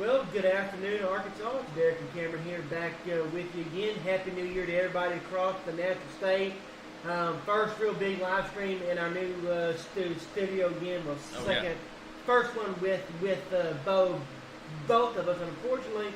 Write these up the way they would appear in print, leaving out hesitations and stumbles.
Well, good afternoon, Arkansas. It's Derek and Cameron here back with you again. Happy New Year to everybody across the natural state. First real big live stream in our new studio again. Well, first one with both of us. Unfortunately,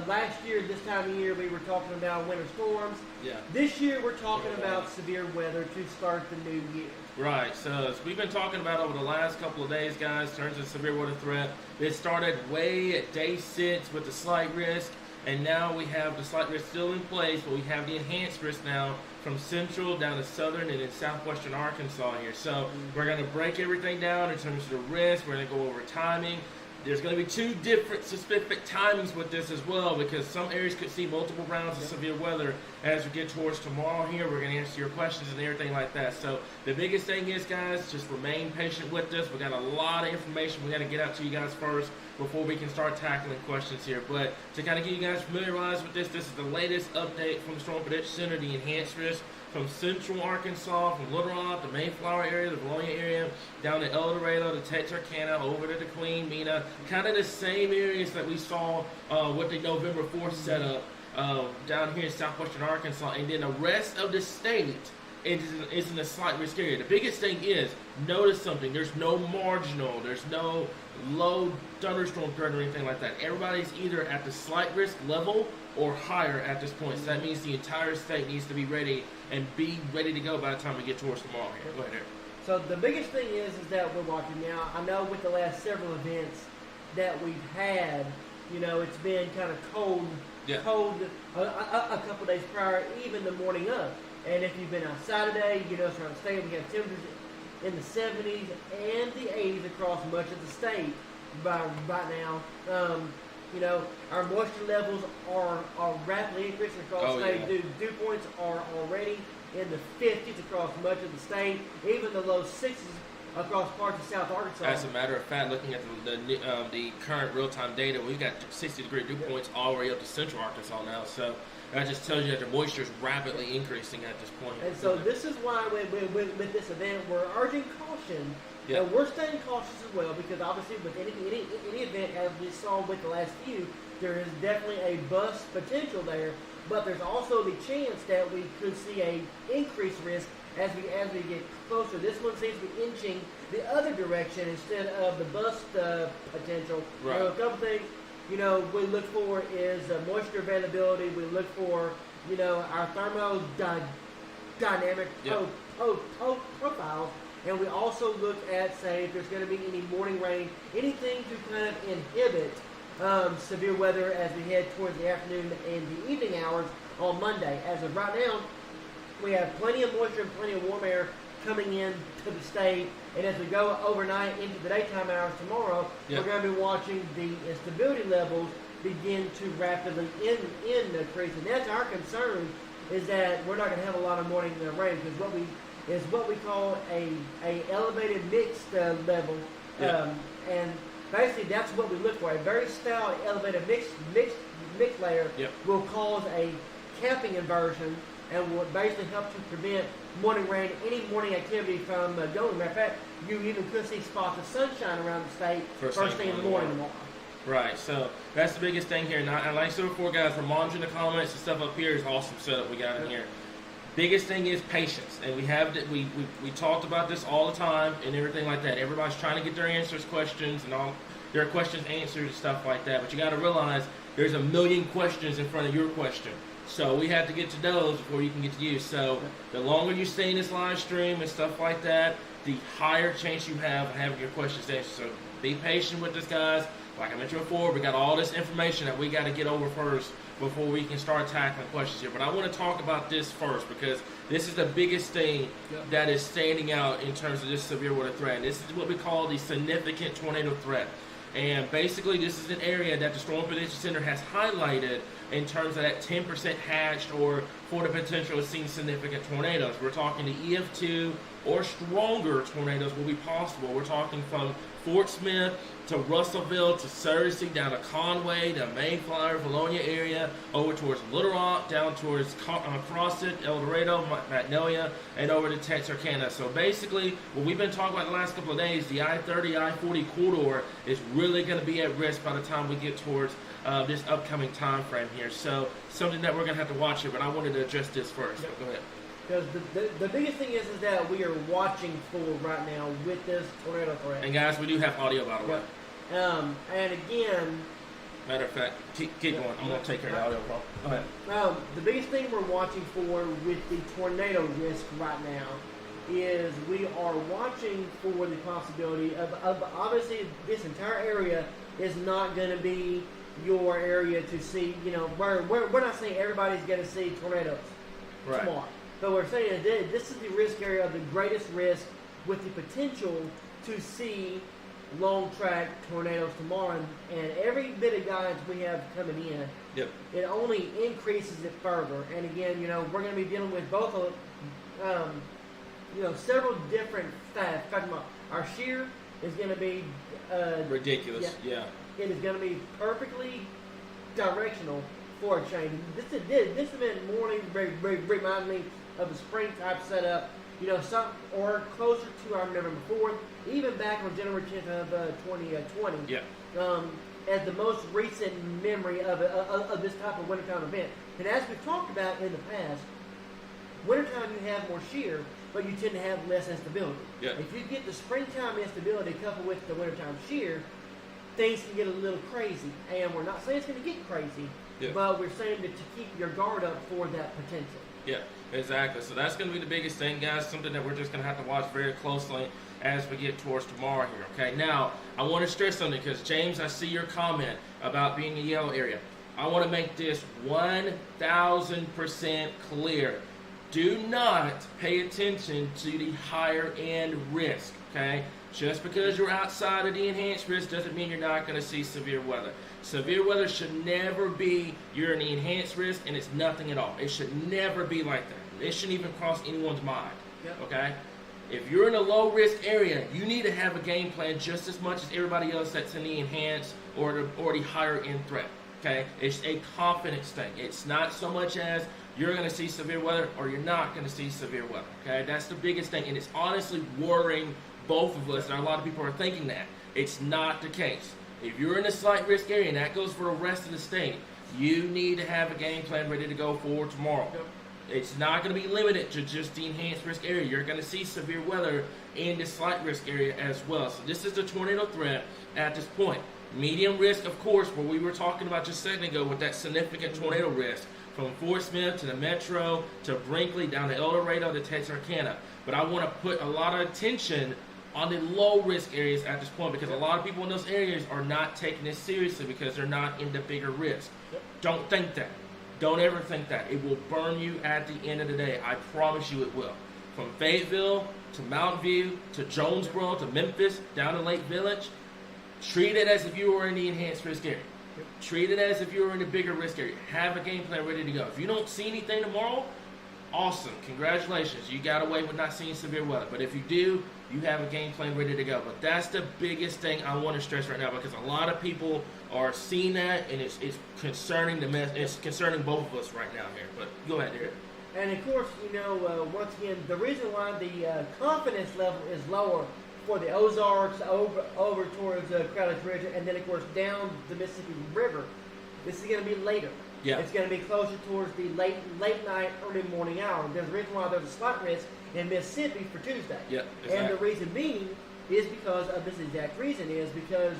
last year this time of year we were talking about winter storms. Yeah. This year we're talking about severe weather to start the new year. Right, so as we've been talking about over the last couple of days, guys, in terms of severe weather threat, it started way at day 6 with the slight risk, and now we have the slight risk still in place, but we have the enhanced risk now from central down to southern and in southwestern Arkansas here. So we're going to break everything down in terms of the risk. We're going to go over timing. There's going to be 2 different specific timings with this as well, because some areas could see multiple rounds of severe weather as we get towards tomorrow here. We're going to answer your questions and everything like that. So the biggest thing is, guys, just remain patient with us. We got a lot of information we got to get out to you guys first before we can start tackling questions here. But to kind of get you guys familiarized with this, this is the latest update from the Storm Prediction Center, the enhanced risk from central Arkansas, from Little Rock, the Mayflower area, the Bologna area, down to El Dorado, to Texarkana, over to the Queen, Mena, kind of the same areas that we saw with the November 4th setup down here in southwestern Arkansas. And then the rest of the state is in a slight risk area. The biggest thing is, notice something, there's no marginal, there's no low thunderstorm threat or anything like that. Everybody's either at the slight risk level or higher at this point. So that means the entire state needs to be ready and be ready to go by the time we get towards tomorrow here. Go ahead, Eric. So the biggest thing is that we're watching now. I know with the last several events that we've had, it's been kind of cold a couple days prior, even the morning of. And if you've been outside today, throughout the state, we have temperatures in the 70s and the 80s across much of the state by now. Our moisture levels are rapidly increasing across the state. Yeah. Dew points are already in the 50s across much of the state, even the low 60s across parts of South Arkansas. As a matter of fact, looking at the current real-time data, we've got 60-degree dew points all the way up to central Arkansas now. So that just tells you that the moisture is rapidly increasing at this point. And so this is why with this event, we're urging caution. Yep. And we're staying cautious as well, because obviously with any event, as we saw with the last few, there is definitely a bust potential there. But there's also the chance that we could see a increased risk as we get closer. This one seems to be inching the other direction instead of the bust potential. Right. A couple things we look for is moisture availability. We look for our thermodynamic profiles. And we also look at, say, if there's going to be any morning rain, anything to kind of inhibit severe weather as we head towards the afternoon and the evening hours on Monday. As of right now, we have plenty of moisture and plenty of warm air coming in to the state. And as we go overnight into the daytime hours tomorrow, we're going to be watching the instability levels begin to rapidly increase. And that's our concern, is that we're not going to have a lot of morning rain, because what we call a elevated mixed level, and basically that's what we look for. A very stout elevated mixed layer will cause a capping inversion and will basically help to prevent morning rain, any morning activity from going. Matter of fact, you even could see spots of sunshine around the state first thing in the morning tomorrow. Right, so that's the biggest thing here. And like I said before, guys, we're monitoring the comments and stuff up here. Is awesome setup we got in here. Biggest thing is patience, and we talked about this all the time and everything like that. Everybody's trying to get their questions and all their questions answered and stuff like that. But you got to realize there's a million questions in front of your question, so we have to get to those before you can get to you. So the longer you stay in this live stream and stuff like that, the higher chance you have of having your questions answered. So be patient with this, guys. Like I mentioned before, we got all this information that we got to get over first before we can start tackling questions here. But I want to talk about this first, because this is the biggest thing that is standing out in terms of this severe weather threat. And this is what we call the significant tornado threat. And basically, this is an area that the Storm Prediction Center has highlighted in terms of that 10% hatched or for the potential of seeing significant tornadoes. We're talking the EF2, or stronger tornadoes will be possible. We're talking from Fort Smith to Russellville to Searcy, down to Conway, to Mayflower, Valonia area, over towards Little Rock, down towards Crosset, El Dorado, Magnolia, and over to Texarkana. So basically, what we've been talking about the last couple of days, the I-30, I-40 corridor is really going to be at risk by the time we get towards this upcoming time frame here. So something that we're going to have to watch here, but I wanted to address this first. Yep. Go ahead. Because the biggest thing is that we are watching for right now with this tornado threat. And guys, we do have audio, by the way. And again, matter of fact, keep going. I'm going to take care of the audio problem. Go ahead. The biggest thing we're watching for with the tornado risk right now is we are watching for the possibility of obviously this entire area is not going to be your area to see. You know, we're not saying everybody's going to see tornadoes tomorrow. But we're saying that this is the risk area of the greatest risk with the potential to see long track tornadoes tomorrow. And every bit of guidance we have coming in, it only increases it further. And again, you know, we're going to be dealing with both of, several different factors. Our shear is going to be ridiculous. Yeah. It is going to be perfectly directional for a change. This event morning reminds me of a spring type setup, you know, or closer to our November 4th, even back on January 10th of 2020. Yeah. As the most recent memory of this type of wintertime event. And as we've talked about in the past, wintertime you have more shear, but you tend to have less instability. Yeah. If you get the springtime instability coupled with the wintertime shear, things can get a little crazy. And we're not saying it's going to get crazy, but we're saying to keep your guard up for that potential. Yeah, exactly. So that's going to be the biggest thing, guys, something that we're just going to have to watch very closely as we get towards tomorrow here, okay? Now, I want to stress something because, James, I see your comment about being a yellow area. I want to make this 1,000% clear. Do not pay attention to the higher end risk, okay? Just because you're outside of the enhanced risk doesn't mean you're not going to see severe weather. Severe weather should never be you're in the enhanced risk and it's nothing at all. It should never be like that. It shouldn't even cross anyone's mind, okay? If you're in a low risk area, you need to have a game plan just as much as everybody else that's in the enhanced or the higher end threat, okay? It's a confidence thing. It's not so much as you're going to see severe weather or you're not going to see severe weather, okay? That's the biggest thing, and it's honestly worrying both of us, and a lot of people are thinking that. It's not the case. If you're in a slight risk area, and that goes for the rest of the state, you need to have a game plan ready to go for tomorrow. It's not going to be limited to just the enhanced risk area. You're going to see severe weather in the slight risk area as well. So this is the tornado threat at this point. Medium risk, of course, what we were talking about just a second ago with that significant tornado risk from Fort Smith to the Metro to Brinkley down to El Dorado to Texarkana. But I want to put a lot of attention on the low risk areas at this point because a lot of people in those areas are not taking this seriously because they're not in the bigger risk. Don't think that. Don't ever think that. It will burn you at the end of the day. I promise you it will. From Fayetteville to Mountain View to Jonesboro to Memphis down to Lake Village, treat it as if you were in the enhanced risk area. Treat it as if you were in the bigger risk area. Have a game plan ready to go. If you don't see anything tomorrow, awesome. Congratulations. You got away with not seeing severe weather. But if you do, you have a game plan ready to go. But that's the biggest thing I want to stress right now because a lot of people are seeing that, and it's concerning it's concerning both of us right now here. But go ahead, Derek. And of course, you know, once again, the reason why the confidence level is lower for the Ozarks over towards Crowledge Ridge, and then of course down the Mississippi River, this is going to be later. Yeah. It's going to be closer towards the late night, early morning hour. There's a reason why there's a slight risk in Mississippi for Tuesday. Yeah, exactly. And the reason being is because of this exact reason is because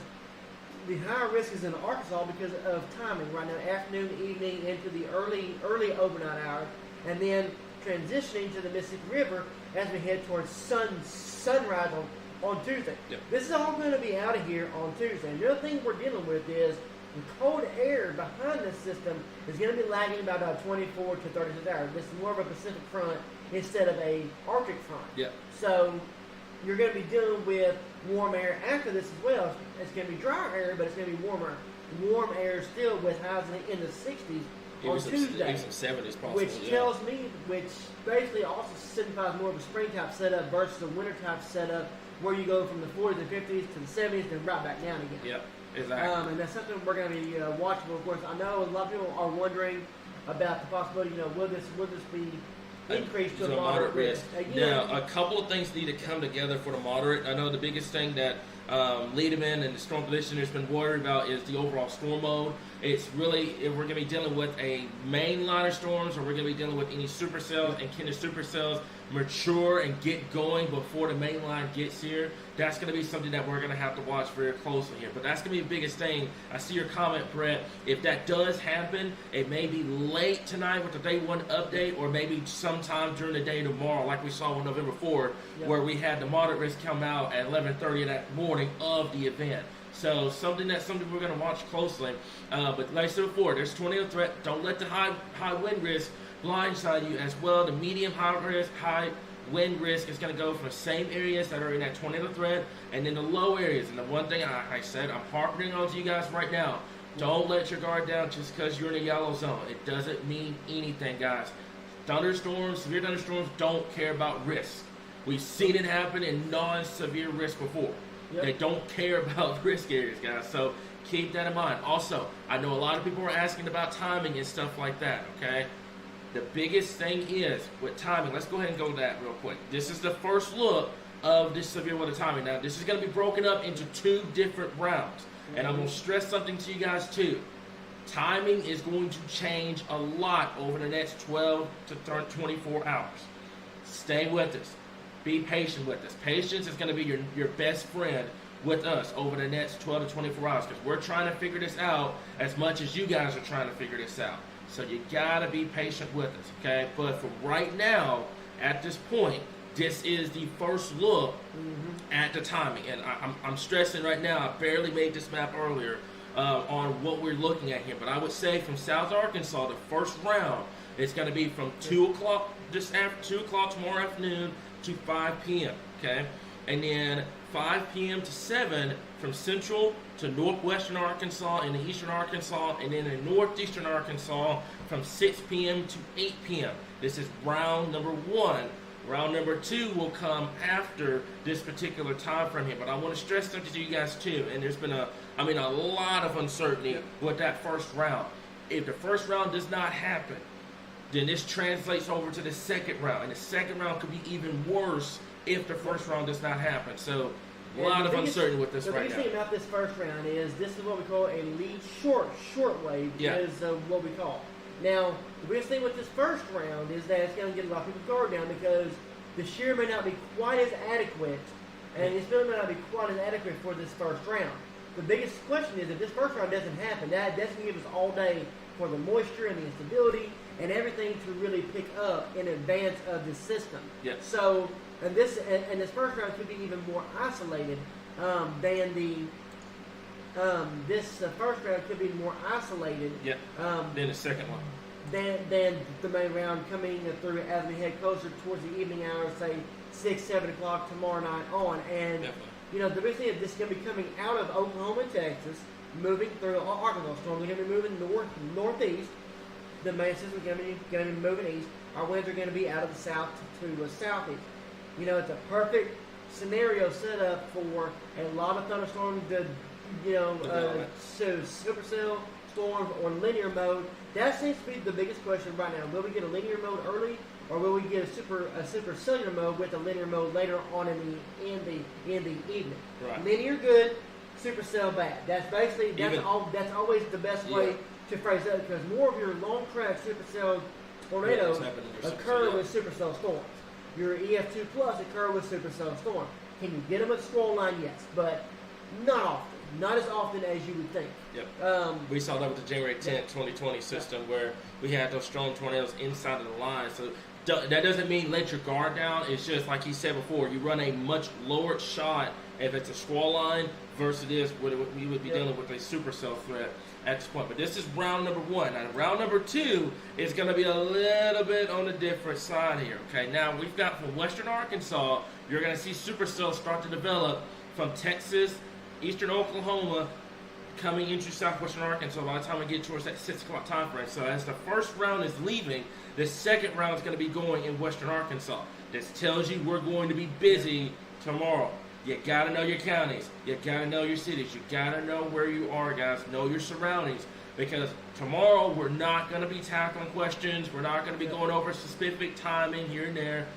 the higher risk is in Arkansas because of timing right now, afternoon, evening, into the early overnight hours, and then transitioning to the Mississippi River as we head towards sunrise on Tuesday. Yep. This is all going to be out of here on Tuesday. And the other thing we're dealing with is the cold air behind this system is going to be lagging by about 24 to 36 hours. This is more of a Pacific front instead of a Arctic front. Yeah. So you're going to be dealing with warm air after this as well. It's going to be dry air, but it's going to be warmer. Warm air still with highs in the 60s on Tuesday. Even some 70s possible. Which tells me, which basically also signifies more of a spring type setup versus a winter type setup, where you go from the 40s and 50s to the 70s, then right back down again. Yep, exactly. And that's something we're going to be watching. Of course, I know a lot of people are wondering about the possibility. Will this be increased to a moderate risk? Now, a couple of things need to come together for the moderate. I know the biggest thing that Lederman and the storm conditioner's been worried about is the overall storm mode. It's really, if we're going to be dealing with a mainliner storms, or we're going to be dealing with any supercells, and can the supercells mature and get going before the main line gets here? That's going to be something that we're going to have to watch very closely here. But that's going to be the biggest thing. I see your comment, Brett. If that does happen, it may be late tonight with the day one update, or maybe sometime during the day tomorrow, like we saw on November 4th, where we had the moderate risk come out at 11:30 that morning of the event. So something we're going to watch closely. But like I said before, there's tornado threat. Don't let the high wind risk blindside you as well. The medium high wind risk is going to go from the same areas that are in that tornado threat, and then the low areas. And the one thing I said, I'm harping on to you guys right now, don't let your guard down just because you're in a yellow zone. It doesn't mean anything, guys. Thunderstorms, severe thunderstorms, don't care about risk. We've seen it happen in non-severe risk before. Yep. They don't care about risk areas, guys. So keep that in mind. Also, I know a lot of people are asking about timing and stuff like that, okay? The biggest thing is with timing. Let's go ahead and go to that real quick. This is the first look of this severe weather timing. Now, this is going to be broken up into 2 different rounds. And I'm going to stress something to you guys, too. Timing is going to change a lot over the next 12 to 24 hours. Stay with us. Be patient with us. Patience is going to be your best friend with us over the next 12 to 24 hours, because we're trying to figure this out as much as you guys are trying to figure this out. So you got to be patient with us, okay? But for right now, at this point, this is the first look at the timing. And I'm stressing right now, I barely made this map earlier on what we're looking at here. But I would say from South Arkansas, the first round is going to be from 2 o'clock, just after 2 o'clock tomorrow afternoon to 5 p.m., okay? And then 5 p.m. to 7 from central to northwestern Arkansas and eastern Arkansas, and then in northeastern Arkansas from 6 p.m. to 8 p.m. This is round number 1. Round number 2 will come after this particular time frame here. But I want to stress something to you guys too, and there's been a lot of uncertainty with that first round. If the first round does not happen, then this translates over to the second round, and the second round could be even worse if the first round does not happen. So a lot of uncertainty with this right now. The biggest thing about this first round is this is what we call a lead short wave, is what we call. Now, the biggest thing with this first round is that it's going to get a lot of people's guard down, because the shear may not be quite as adequate, and it's still may not be quite as adequate for this first round. The biggest question is, if this first round doesn't happen, that's going to give us all day for the moisture and the instability and everything to really pick up in advance of the system. Yes. So, and this first round could be even more isolated than the this first round could be more isolated. Than the second one. Than the main round coming through as we head closer towards the evening hours, say 6, 7 o'clock tomorrow night on. And the big thing is this is going to be coming out of Oklahoma and Texas, moving through Arkansas. Storms are going to be moving northeast. The main system is going to be moving east. Our winds are going to be out of the south to southeast. It's a perfect scenario set up for a lot of thunderstorms. Supercell storms on linear mode. That seems to be the biggest question right now. Will we get a linear mode early, or will we get a supercellular mode with a linear mode later on in the evening? Right. Linear good, supercell bad. That's always the best way to phrase that, because more of your long track supercell tornadoes occur with supercell storms. Your EF2 plus occur with supercell storms. Can you get them at squall line? Yes, but not often. Not as often as you would think. Yep. We saw that with the January 10th, 2020 system, where we had those strong tornadoes inside of the line. So that doesn't mean let your guard down. It's just like he said before, you run a much lower shot if it's a squall line versus this, where we would be dealing with a supercell threat at this point. But this is round number 1. Now, round number 2 is going to be a little bit on the different side here. Okay, now we've got from western Arkansas, you're going to see supercells start to develop from Texas, eastern Oklahoma, coming into southwestern Arkansas by the time we get towards that 6 o'clock time frame. So as the first round is leaving, the second round is going to be going in western Arkansas. This tells you we're going to be busy tomorrow. You got to know your counties. You got to know your cities. You got to know where you are, guys. Know your surroundings. Because tomorrow we're not going to be tackling questions. We're not going to be going over specific timing here and there.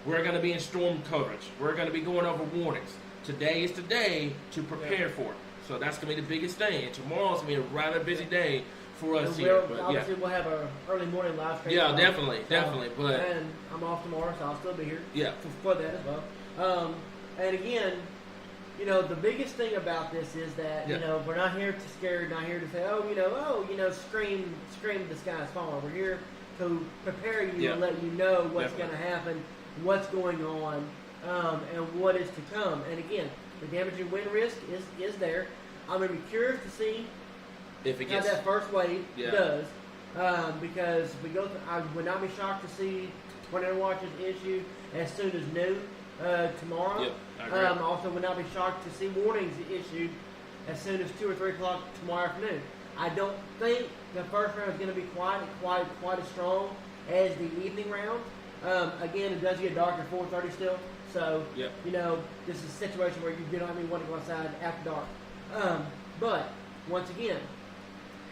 We're going to be in storm coverage. We're going to be going over warnings. Today is the day to prepare for it. So that's going to be the biggest thing. And tomorrow's going to be a rather busy day for us here. But obviously, we'll have an early morning live stream. Yeah, definitely. But and I'm off tomorrow, so I'll still be here. Yeah. For that as well. And again, the biggest thing about this is that we're not here to scare, not here to say, scream the sky's falling. We're here to prepare you and let you know what's going to happen, what's going on, and what is to come. And again, the damaging wind risk is there. I'm going to be curious to see if it how that first wave does, because I would not be shocked to see tornado watches issued as soon as noon tomorrow. Yep, I agree. Also would not be shocked to see warnings issued as soon as 2 or 3 o'clock tomorrow afternoon. I don't think the first round is going to be quite as strong as the evening round. Again, it does get dark at 4:30 still, so this is a situation where you don't even want to go outside after dark. But once again,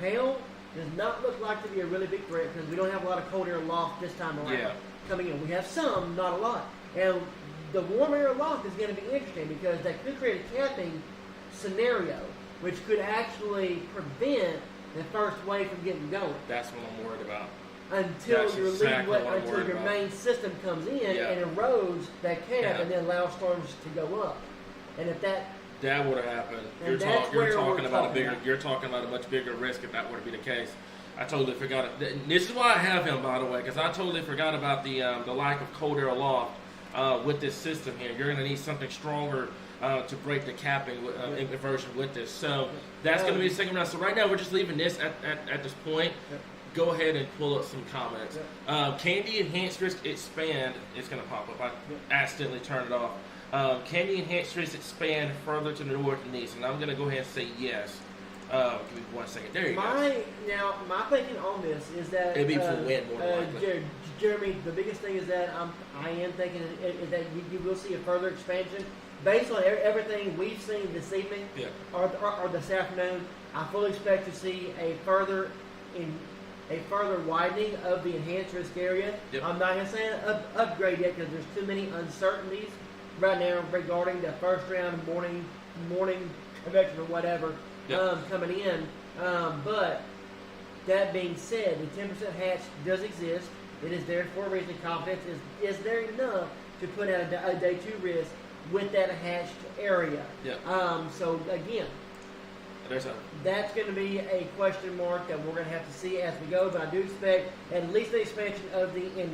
hail does not look like to be a really big threat because we don't have a lot of cold air aloft this time around coming in. We have some, not a lot, and the warm air aloft is going to be interesting because that could create a capping scenario, which could actually prevent the first wave from getting going. That's what I'm worried about. Until your main system comes in and erodes that cap and then allows storms to go up. And if that would have happened, you're talking about a much bigger risk if that were to be the case. I totally forgot it. This is why I have him, by the way, because I totally forgot about the lack of cold air aloft with this system here. You're going to need something stronger to break the capping inversion with this. So that's going to be the second round. So right now we're just leaving this at this point. Go ahead and pull up some comments. Candy Enhanced Risk Expand. It's going to pop up. I accidentally turned it off. Candy Enhanced Risk Expand further to the north and east. And I'm going to go ahead and say yes. Give me 1 second. There you go. Now, my thinking on this is that it'd be for wind more than likely. Jeremy, the biggest thing is that I am thinking is that you will see a further expansion based on everything we've seen this evening or this afternoon. I fully expect to see a further widening of the enhanced risk area. I'm not going to say upgrade yet because there's too many uncertainties right now regarding the first round morning convection or whatever coming in. But that being said, the 10% hatch does exist. It is there for a reason. Confidence is there enough to put out a day 2 risk with that hatched area. So again, that's going to be a question mark that we're going to have to see as we go. But I do expect at least the expansion of the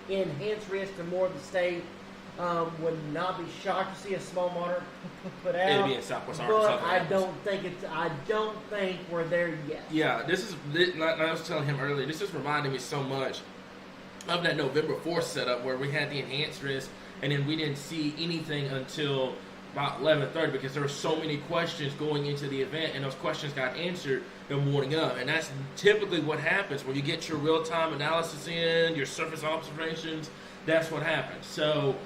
enhanced risk to more of the state. Would not be shocked to see a small monitor put out. It'd be in Southwest Arkansas. But I don't think we're there yet. Yeah, I was telling him earlier, this is reminding me so much of that November 4th setup where we had the enhanced risk and then we didn't see anything until about 11:30 because there were so many questions going into the event and those questions got answered the morning of. And that's typically what happens when you get your real-time analysis in, your surface observations, that's what happens. So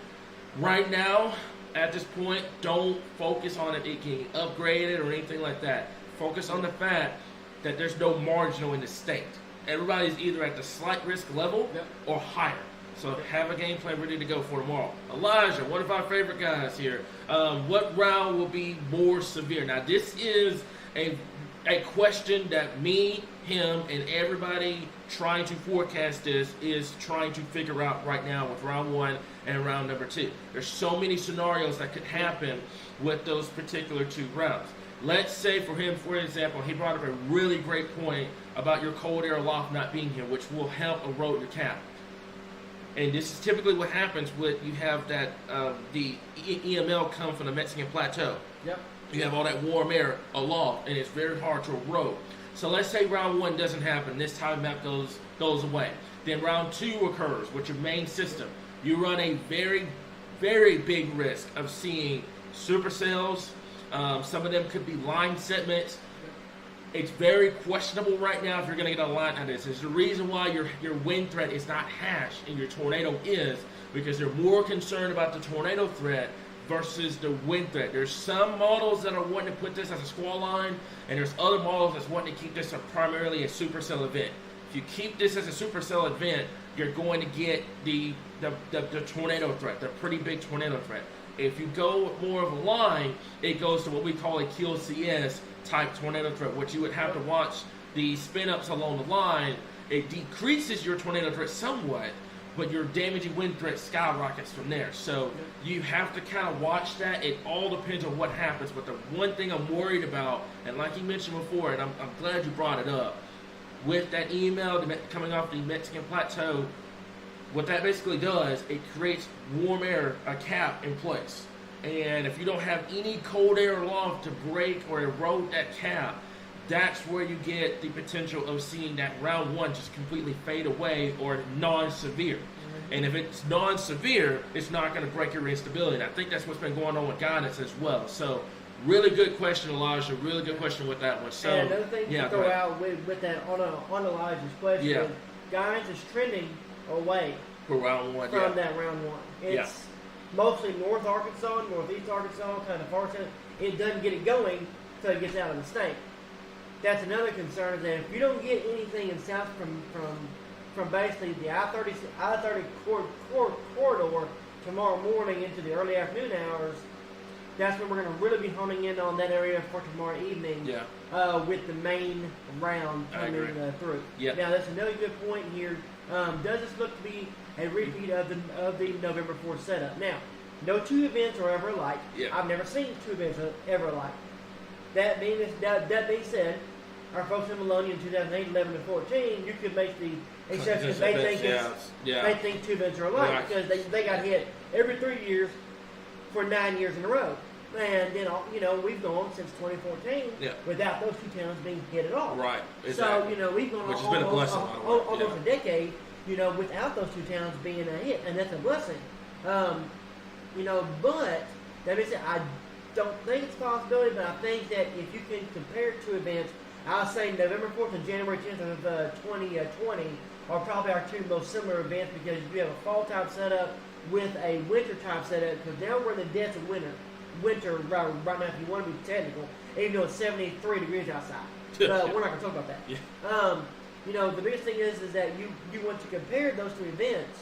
right now, at this point, don't focus on it getting upgraded or anything like that. Focus on the fact that there's no marginal in the state. Everybody's either at the slight risk level or higher. So have a game plan ready to go for tomorrow. Elijah, one of our favorite guys here. What round will be more severe? Now, this is a question that me, him, and everybody trying to forecast this is trying to figure out right now with round 1 and round number 2. There's so many scenarios that could happen with those particular 2 rounds. Let's say for him, for example, he brought up a really great point about your cold air aloft not being here, which will help erode your cap. And this is typically what happens when you have that the EML come from the Mexican plateau. You have all that warm air aloft, and it's very hard to erode. So let's say round 1 doesn't happen. This time map goes away. Then round 2 occurs with your main system. You run a very, very big risk of seeing supercells. Some of them could be line segments. It's very questionable right now if you're going to get a line on this. There's the reason why your wind threat is not hash and your tornado is, because they're more concerned about the tornado threat versus the wind threat. There's some models that are wanting to put this as a squall line, and there's other models that's wanting to keep this primarily a supercell event. If you keep this as a supercell event, you're going to get the tornado threat, the pretty big tornado threat. If you go with more of a line, it goes to what we call a QCS type tornado threat, which you would have to watch the spin ups along the line. It decreases your tornado threat somewhat, but your damaging wind threat skyrockets from there. So you have to kind of watch that. It all depends on what happens. But the one thing I'm worried about, and like you mentioned before, and I'm glad you brought it up, with that email coming off the Mexican plateau, what that basically does, it creates warm air, a cap in place. And if you don't have any cold air aloft to break or erode that cap, that's where you get the potential of seeing that round one just completely fade away or non-severe. And if it's non-severe, it's not going to break your instability. And I think that's what's been going on with guidance as well. So really good question, Elijah. Really good question with that one. So, and another thing to throw out with that on Elijah's question, guidance is trending away for round one, from that round one. It's mostly North Arkansas, Northeast Arkansas, kind of far south. It doesn't get it going until it gets out of the state. That's another concern, is that if you don't get anything in south from basically the I-30 corridor tomorrow morning into the early afternoon hours, that's when we're going to really be honing in on that area for tomorrow evening with the main round coming through. Now, that's another good point here. Does this look to be a repeat of the November 4th setup? Now, no two events are ever alike. I've never seen two events ever alike. That being said, our folks in Maloney in 2008, 11, and 14, you could make the exception if they think two events are alike, because they got hit every 3 years for 9 years in a row. And then, we've gone since 2014 without those two towns being hit at all. Right. Exactly. So, we've gone almost a decade, without those two towns being a hit, and that's a blessing. But that being said, I don't think it's a possibility, but I think that if you can compare two events, I'll say November 4th and January 10th of 2020 are probably our two most similar events, because you have a fall type setup with a winter type setup, because now we're in the depths of winter right now, if you want to be technical, even though it's 73 degrees outside. We're not going to talk about that. The biggest thing is that you want to compare those two events,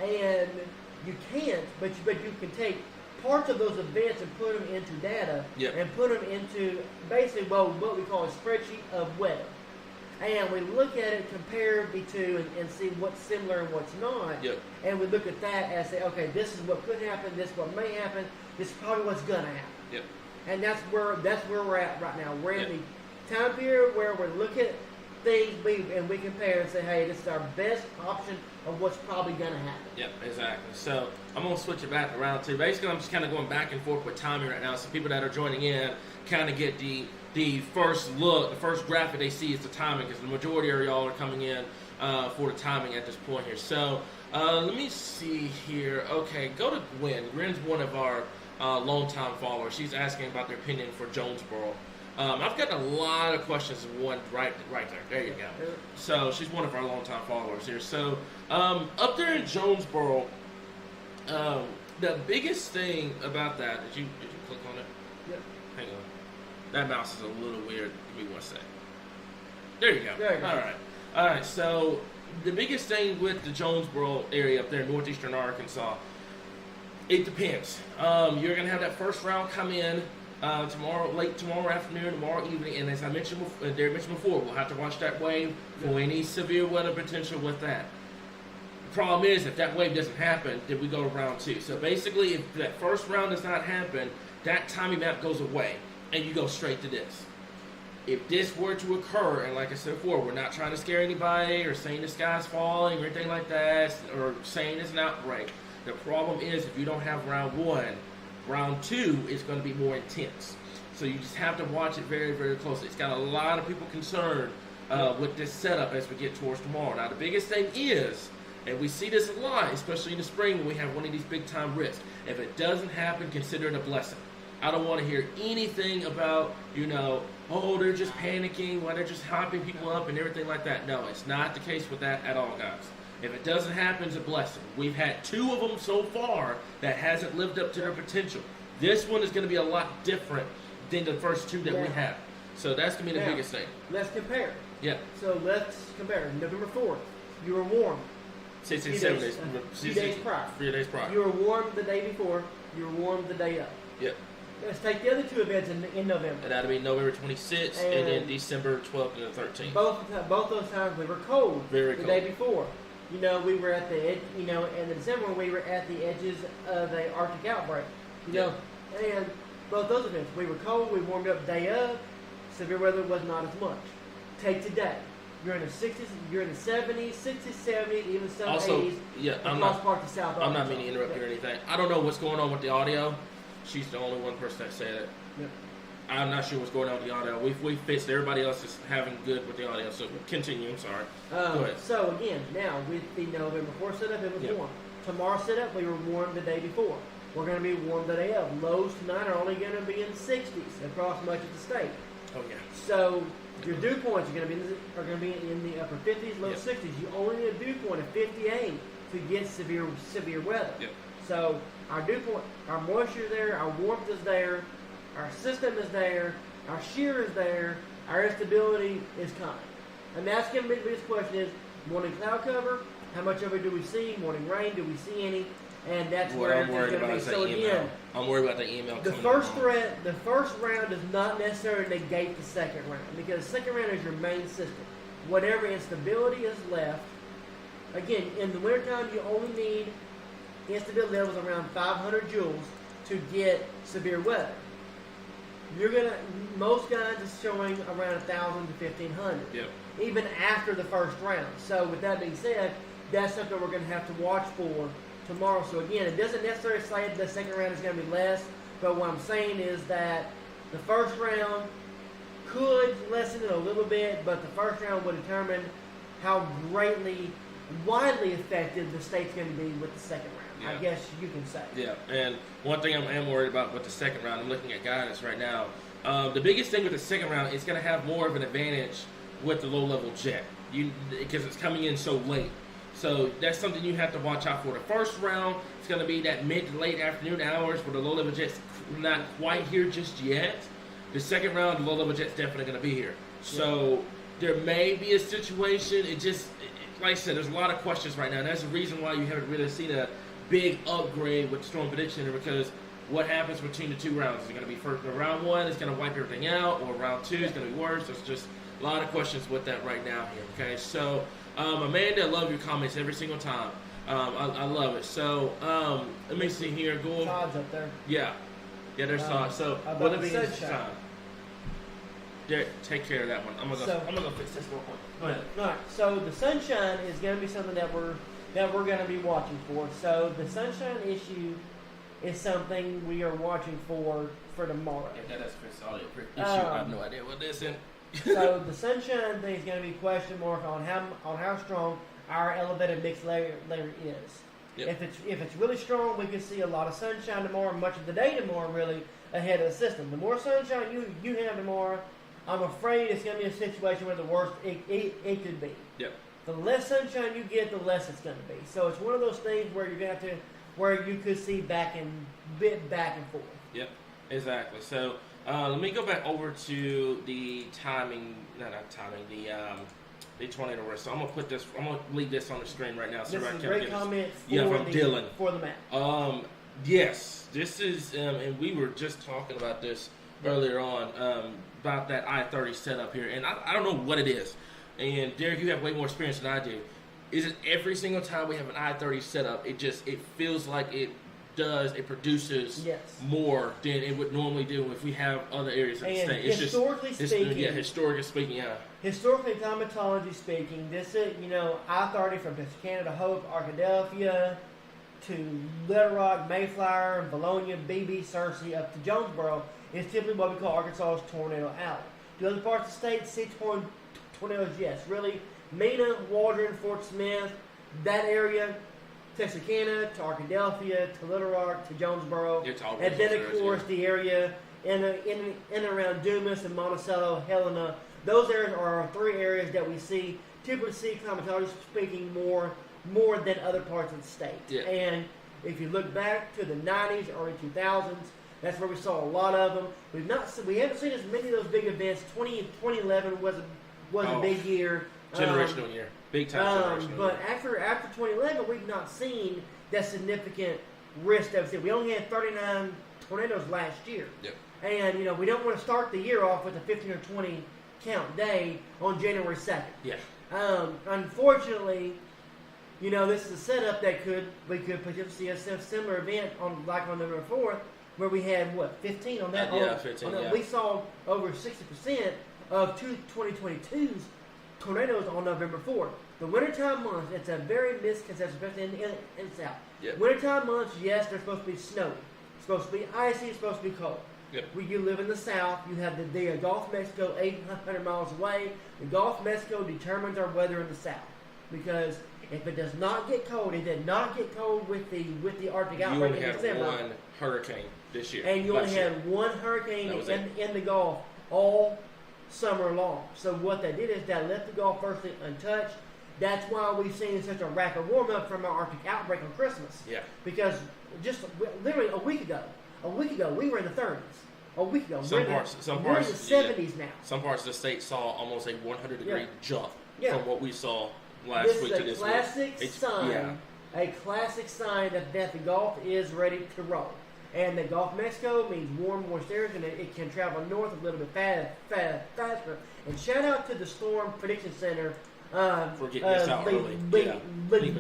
and you can't, but you can take parts of those events and put them into data and put them into basically what we call a spreadsheet of weather. And we look at it, compare the two, and see what's similar and what's not. And we look at that and say, okay, this is what could happen, this is what may happen, this is probably what's going to happen. And that's where we're at right now. We're in the time period where we're looking at things and we compare and say, hey, this is our best option of what's probably going to happen. Exactly. So I'm going to switch it back around too. Basically, I'm just kind of going back and forth with timing right now. So people that are joining in kind of get the first look, the first graphic they see is the timing, because the majority of y'all are coming in for the timing at this point here. So let me see here. Okay, go to Gwen. Gwen's one of our longtime followers. She's asking about their opinion for Jonesboro. I've got a lot of questions in one right there. There you go. So she's one of our longtime followers here. So up there in Jonesboro, the biggest thing about that, did you click on it? Hang on. That mouse is a little weird. Give me one sec. There you go. All right. So the biggest thing with the Jonesboro area up there in northeastern Arkansas, it depends. You're gonna have that first round come in late tomorrow afternoon, tomorrow evening, and as I mentioned before, we'll have to watch that wave for any severe weather potential with that. The problem is, if that wave doesn't happen, then we go to round two. So basically, if that first round does not happen, that timing map goes away, and you go straight to this. If this were to occur, and like I said before, we're not trying to scare anybody or saying the sky's falling or anything like that, or saying it's an outbreak. The problem is, if you don't have round one, round two is going to be more intense. So you just have to watch it very, very closely. It's got a lot of people concerned with this setup as we get towards tomorrow. Now, the biggest thing is, and we see this a lot, especially in the spring when we have one of these big-time risks, if it doesn't happen, consider it a blessing. I don't want to hear anything about, oh, they're just panicking, why they're just hyping people up and everything like that. No, it's not the case with that at all, guys. If it doesn't happen, it's a blessing. We've had 2 of them so far that hasn't lived up to their potential. This one is going to be a lot different than the first 2 that we have. So that's going to be the biggest thing. Let's compare. Yeah. So let's compare. November 4th, you were warm. 6 and 7 days. 2 days prior. 3 days prior. You were warm the day before. You were warm the day of. Yep. Let's take the other 2 events in November. And that'll be November 26th and then December 12th and the 13th. Both those times we were cold. Very the cold. day before. We were at the edge, in the December we were at the edges of the Arctic outbreak. And both those events, we were cold, we warmed up day of, severe weather was not as much. Take today. You're in the 60s, you're in the 70s, 60s, 70s, even some also, 80s. I'm across parts of South not Arkansas. meaning to interrupt you or anything. I don't know what's going on with the audio. She's the only one person that said it. Yep. I'm not sure what's going on with the audio. We've fixed. Everybody else is having good with the audio. So continue. I'm sorry. Go ahead. So again, now with the November 4th setup, it was warm. Tomorrow setup, we were warm the day before. We're going to be warm the day of. Lows tonight are only going to be in the 60s across much of the state. Oh yeah. So your dew points are going to be in the upper 50s, low 60s. You only need a dew point of 58 to get severe weather. Yep. So our dew point, our moisture is there, our warmth is there, our system is there, our shear is there, our instability is coming. And that's going to be the biggest question is morning cloud cover, how much of it do we see, morning rain, do we see any? And that's where I'm worried everything's going to be. about So email. again, I'm worried about the email. the first round does not necessarily negate the second round because the second round is your main system. Whatever instability is left, again, in the wintertime you only need instability levels around 500 joules to get severe weather. Most guys is showing around 1,000 to 1,500. Yep. Even after the first round. So with that being said, that's something we're going to have to watch for tomorrow. So again, it doesn't necessarily say the second round is going to be less, but what I'm saying is that the first round could lessen it a little bit, but the first round will determine how widely affected the state's going to be with the second round. Yeah. I guess you can say. Yeah, and one thing I am worried about with the second round, I'm looking at guidance right now. The biggest thing with the second round, it's going to have more of an advantage with the low-level jet because it's coming in so late. So that's something you have to watch out for. The first round is going to be that mid to late afternoon hours where the low-level jet's not quite here just yet. The second round, the low-level jet's definitely going to be here. So there may be a situation. Like I said, there's a lot of questions right now. And that's the reason why you haven't really seen a big upgrade with Storm Prediction Center because what happens between the 2 rounds? Is it going to be round 1 is going to wipe everything out, or round 2 is going to be worse? There's just a lot of questions with that right now here. Okay, so Amanda, I love your comments every single time. I love it. So let me see here. Go. Todd's up there. Yeah, there's Todd. So about let me the get sunshine? time. Derek, take care of that one. I'm gonna fix this real quick. Go ahead. All right. So the sunshine is going to be something that we're going to be watching for. So the sunshine issue is something we are watching for tomorrow. Yeah, that's fixed audio issue. I have no idea what this is. So the sunshine thing is going to be question mark on how strong our elevated mixed layer is. Yep. If it's really strong, we can see a lot of sunshine tomorrow, much of the day tomorrow, really ahead of the system. The more sunshine you have tomorrow, I'm afraid it's going to be a situation where the worst it could be. Yep. The less sunshine you get, the less it's going to be. So it's one of those things where you're going to where you could see back and forth. Yep, exactly. So let me go back over to the the tornado risk. So I'm gonna leave this on the screen right now. So This I is a can great get comment from Dylan for the map. Yes, this is, and we were just talking about this earlier on about that I-30 setup here, and I don't know what it is. And Derek, you have way more experience than I do. Is it every single time we have an I-30 setup, it feels like it produces more than it would normally do if we have other areas of the state? Historically speaking, Historically, climatology speaking, this is, I-30 from Texarkana to Hope, Arkadelphia, to Little Rock, Mayflower, Bologna, Beebe, Searcy, up to Jonesboro, is typically what we call Arkansas's tornado alley. The other parts of the state, 6-point tornadoes, yes. Really, Mena, Waldron, Fort Smith, that area, Texarkana to Arkadelphia to Little Rock to Jonesboro, It's all and then those of course areas, the area in and around Dumas and Monticello, Helena. Those areas are 3 areas that we typically see climatology speaking more than other parts of the state. Yeah. And if you look back to the 90s, early 2000s, that's where we saw a lot of them. We haven't seen as many of those big events. 2011 was a big year. generational year, big time generational But year. after 2011, we've not seen that significant risk that we see. We only had 39 tornadoes last year. Yep. And, we don't want to start the year off with a 15 or 20 count day on January 2nd. Yeah. Unfortunately, this is a setup that we could potentially see a similar event on November 4th, where we had 15 on that. 15. Yeah. We saw over 60% of 2022's tornadoes on November 4th. The wintertime months, it's a very misconception, especially in the South. Yep. Wintertime months, yes, they're supposed to be snowy. It's supposed to be icy. It's supposed to be cold. Yep. When you live in the South, you have the Gulf of Mexico 800 miles away. The Gulf of Mexico determines our weather in the South. Because if it does not get cold, it did not get cold with the Arctic You outbreak only in had December. one hurricane this year. And you only last year. had one hurricane That was in the Gulf all summer long. So what that did is that left the Gulf virtually untouched. That's why we've seen such a rapid warm up from our Arctic outbreak on Christmas. Yeah. Because just literally a week ago, we were in the 30s. A week ago, Some we're parts, in the 70s now. Some parts of the state saw almost a 100-degree jump Yeah. from what we saw last This week is to a this classic week. sign. Yeah. A classic sign that the Gulf is ready to roll. And the Gulf of Mexico means warm, moist areas, and it can travel north a little bit faster. And shout out to the Storm Prediction Center. For getting this out early.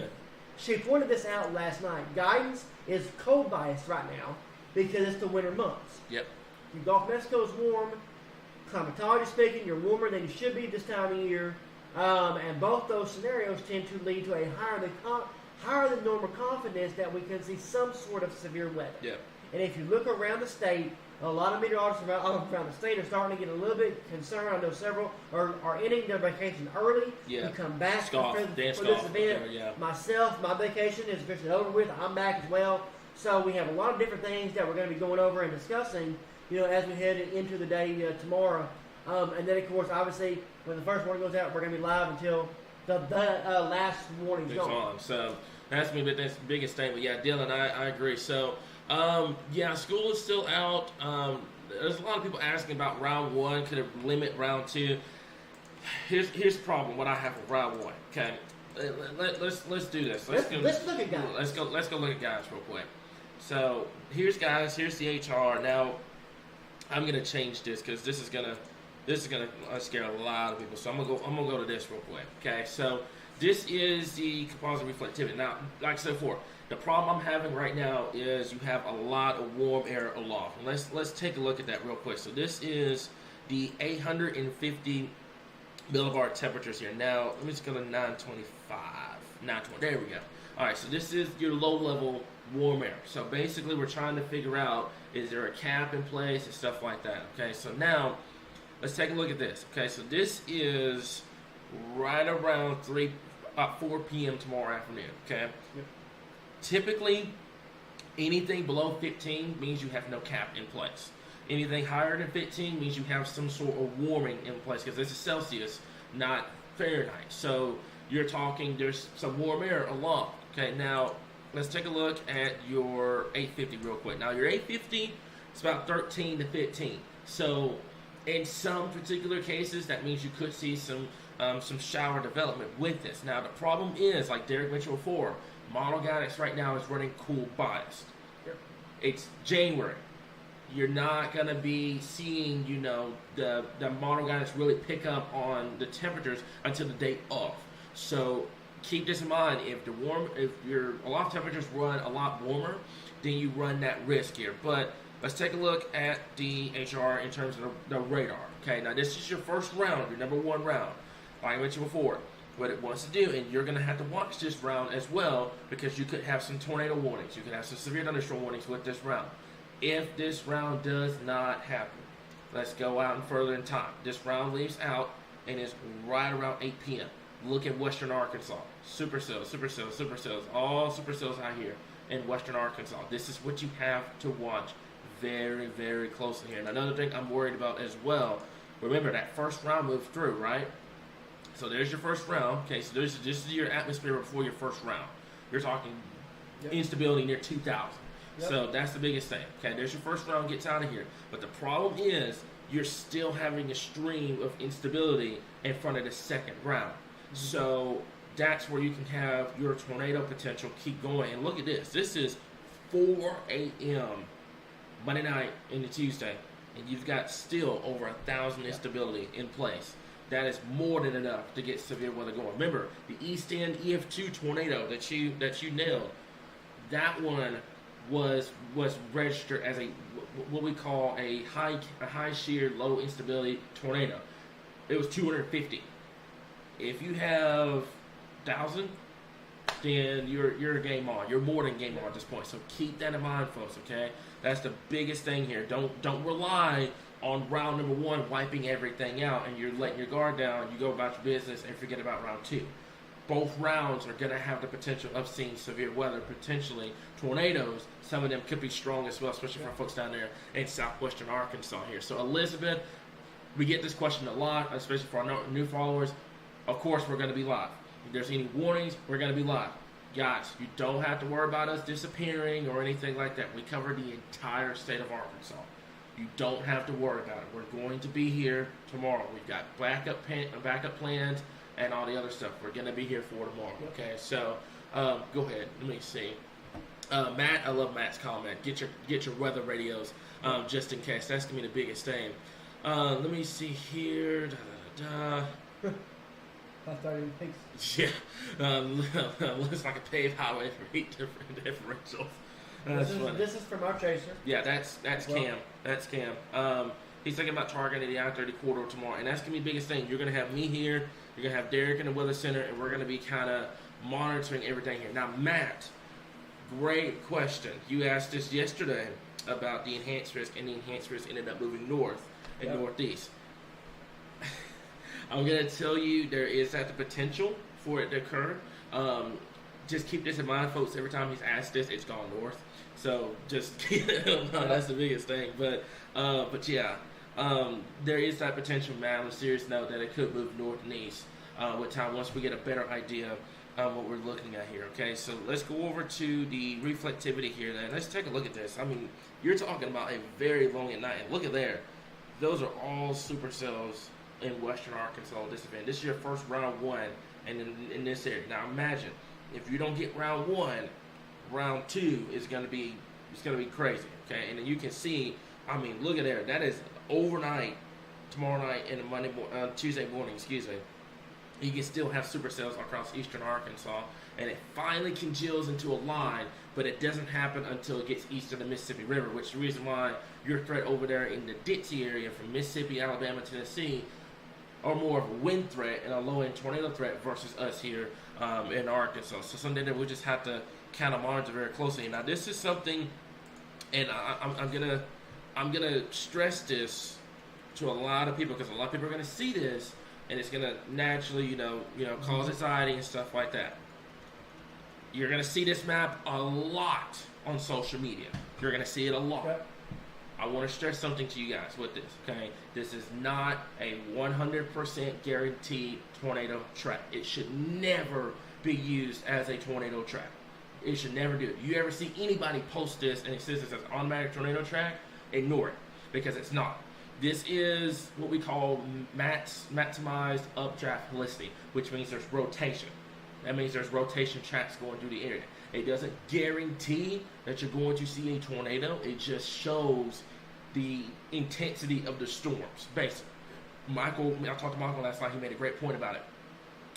She pointed this out last night. Guidance is cold biased right now because it's the winter months. Yep. The Gulf of Mexico is warm. Climatology speaking, you're warmer than you should be this time of year. And both those scenarios tend to lead to a higher than normal confidence that we can see some sort of severe weather. Yep. And if you look around the state, a lot of meteorologists around the state are starting to get a little bit concerned. I know several are ending their vacation early Yeah. to come back for this event. Yeah. Myself, my vacation is officially over with. I'm back as well. So we have a lot of different things that we're going to be going over and discussing, as we head into the day tomorrow. And then, of course, obviously, when the first warning goes out, we're going to be live until the last warning's It's gone. on. So that's me, but that's the biggest thing. But yeah, Dylan, I agree. So school is still out. There's a lot of people asking about round 1. Could it limit round 2? Here's the problem. What I have with round 1. Okay, let's do this. Let's look at guys. Let's go look at guys real quick. So here's guys. Here's the HR. Now I'm gonna change this because this is gonna scare a lot of people. So I'm gonna go to this real quick. Okay, so this is the composite reflectivity. Now, like I said before, the problem I'm having right now is you have a lot of warm air aloft. And let's take a look at that real quick. So this is the 850 millibar temperatures here. Now let me just go to 925, 920. There we go. All right, so this is your low level warm air. So basically, we're trying to figure out, is there a cap in place and stuff like that. Okay, so now let's take a look at this. Okay, so this is right around 4 p.m. tomorrow afternoon. Okay. Yep. Typically, anything below 15 means you have no cap in place. Anything higher than 15 means you have some sort of warming in place because this is Celsius, not Fahrenheit. So you're talking there's some warm air aloft. Okay, now let's take a look at your 850 real quick. Now your 850 is about 13 to 15. So in some particular cases, that means you could see some shower development with this. Now the problem is, like Derek mentioned before, model guidance right now is running cool biased. Yep. It's January. You're not going to be seeing, the model guidance really pick up on the temperatures until the day of. So keep this in mind. If your aloft temperatures run a lot warmer, then you run that risk here. But let's take a look at the HR in terms of the radar. Okay, now this is your first round, your number 1 round. Like I mentioned before, what it wants to do, and you're going to have to watch this round as well because you could have some tornado warnings. You could have some severe thunderstorm warnings with this round. If this round does not happen, let's go out and further in time. This round leaves out and is right around 8 p.m. Look at western Arkansas. Supercells, supercells, supercells. All supercells out here in western Arkansas. This is what you have to watch very, very closely here. And another thing I'm worried about as well, remember that first round moved through, right? So there's your first round. Okay, so this is your atmosphere before your first round. You're talking instability near 2,000. So that's the biggest thing. Okay, there's your first round, gets out of here. But the problem is you're still having a stream of instability in front of the second round. So that's where you can have your tornado potential keep going. And look at this. This is 4 a.m. Monday night into Tuesday, and you've got still over 1,000 instability in place. That is more than enough to get severe weather going. Remember, the East End EF2 tornado that you nailed, that one was registered as a what we call a high shear, low instability tornado. It was 250. If you have 1,000, then you're game on. You're more than game on at this point. So keep that in mind, folks. Okay, that's the biggest thing here. Don't rely on round number 1 wiping everything out and you're letting your guard down. You go about your business and forget about round 2. Both rounds are going to have the potential of seeing severe weather, potentially tornadoes. Some of them could be strong as well, especially for folks down there in southwestern Arkansas here. So Elizabeth, we get this question a lot, especially for our new followers. Of course, we're going to be live. If there's any warnings, we're going to be live. Guys, you don't have to worry about us disappearing or anything like that. We cover the entire state of Arkansas. You don't have to worry about it. We're going to be here tomorrow. We've got backup plans and all the other stuff. We're going to be here for tomorrow. Okay, so go ahead. Let me see. Matt, I love Matt's comment. Get your weather radios just in case. That's going to be the biggest thing. Let me see here. That's 30 things. Yeah. Looks like a paved highway for 8 different differentials. This is from our chaser. Yeah, that's Cam. That's Cam. He's thinking about targeting the I-30 corridor tomorrow, and that's going to be the biggest thing. You're going to have me here, you're going to have Derek in the Weather Center, and we're going to be kind of monitoring everything here. Now, Matt, great question. You asked us yesterday about the enhanced risk, and the enhanced risk ended up moving north and northeast. I'm going to tell you there is that the potential for it to occur. Just keep this in mind, folks. Every time he's asked this, it's gone north. So just keep it in mind. That's the biggest thing. But yeah, there is that potential, man, on a serious note, that it could move north and east with time once we get a better idea of what we're looking at here. Okay, so let's go over to the reflectivity here. Then let's take a look at this. I mean, you're talking about a very long at night. And look at there. Those are all supercells in western Arkansas. This event. This is your first round 1, and in this area. Now imagine if you don't get round 1. Round 2 is going to be crazy, okay? And then you can see, I mean, look at there. That is overnight, tomorrow night, and Tuesday morning, excuse me. You can still have supercells across eastern Arkansas, and it finally congeals into a line, but it doesn't happen until it gets east of the Mississippi River, which is the reason why your threat over there in the Dixie area from Mississippi, Alabama, Tennessee are more of a wind threat and a low-end tornado threat versus us here in Arkansas. So something that we just have to kind of monitor very closely. Now this is something, and I'm gonna stress this to a lot of people, because a lot of people are gonna see this, and it's gonna naturally, cause anxiety and stuff like that. You're gonna see this map a lot on social media. You're gonna see it a lot. Okay. I want to stress something to you guys with this, okay? This is not a 100% guaranteed tornado track. It should never be used as a tornado track. It should never do it. You ever see anybody post this and it says it's an automatic tornado track? Ignore it, because it's not. This is what we call maximized updraft helicity, which means there's rotation. That means there's rotation tracks going through the area. It doesn't guarantee that you're going to see a tornado. It just shows the intensity of the storms, basically. I talked to Michael last night. He made a great point about it.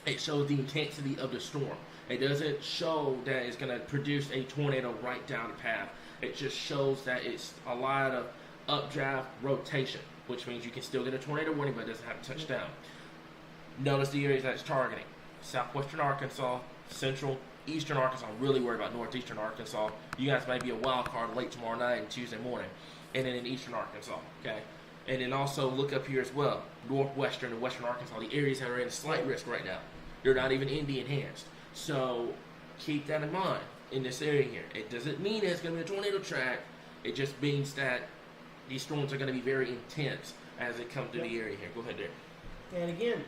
It shows the intensity of the storm. It doesn't show that it's going to produce a tornado right down the path. It just shows that it's a lot of updraft rotation, which means you can still get a tornado warning, but it doesn't have to touch down. Notice the areas that it's targeting. Southwestern Arkansas, central, eastern Arkansas. I'm really worried about northeastern Arkansas. You guys might be a wild card late tomorrow night and Tuesday morning. And then in eastern Arkansas, okay? And then also look up here as well, northwestern and western Arkansas, the areas that are in slight risk right now. They're not even ND enhanced. So keep that in mind in this area here. It doesn't mean it's going to be a tornado track. It just means that these storms are going to be very intense as they come through the area here. Go ahead, Derek. And again,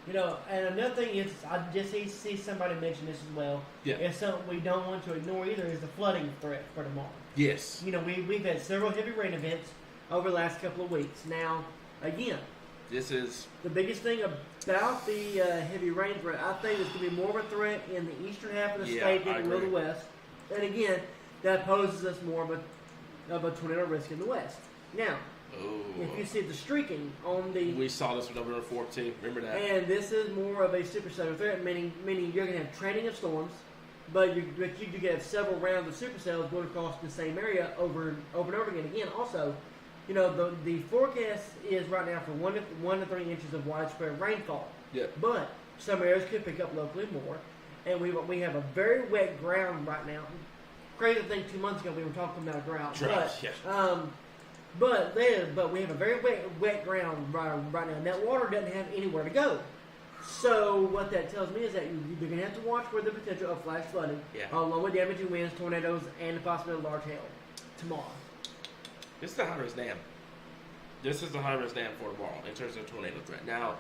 and another thing is, I just see somebody mention this as well. Yeah. It's something we don't want to ignore either, is the flooding threat for tomorrow. Yes. We've had several heavy rain events over the last couple of weeks. Now, again, this is the biggest thing about the heavy rain threat. I think it's going to be more of a threat in the eastern half of the state than it will the west. And again, that poses us more of a tornado risk in the west. Now, if you see the streaking on the... We saw this with November 4th too. Remember that. And this is more of a supercellular threat, meaning you're going to have training of storms, but you can have several rounds of supercells going across the same area over and over again. Again, also, the forecast is right now for 1 to 3 inches of widespread rainfall. Yeah. But some areas could pick up locally more, and we have a very wet ground right now. Crazy thing, 2 months ago we were talking about a drought. But we have a very wet ground right now, and that water doesn't have anywhere to go. So what that tells me is that you're going to have to watch for the potential of flash flooding, along with damaging winds, tornadoes, and the possibility of large hail tomorrow. This is the high-risk dam. This is the high-risk dam for tomorrow in terms of tornado threat. Now,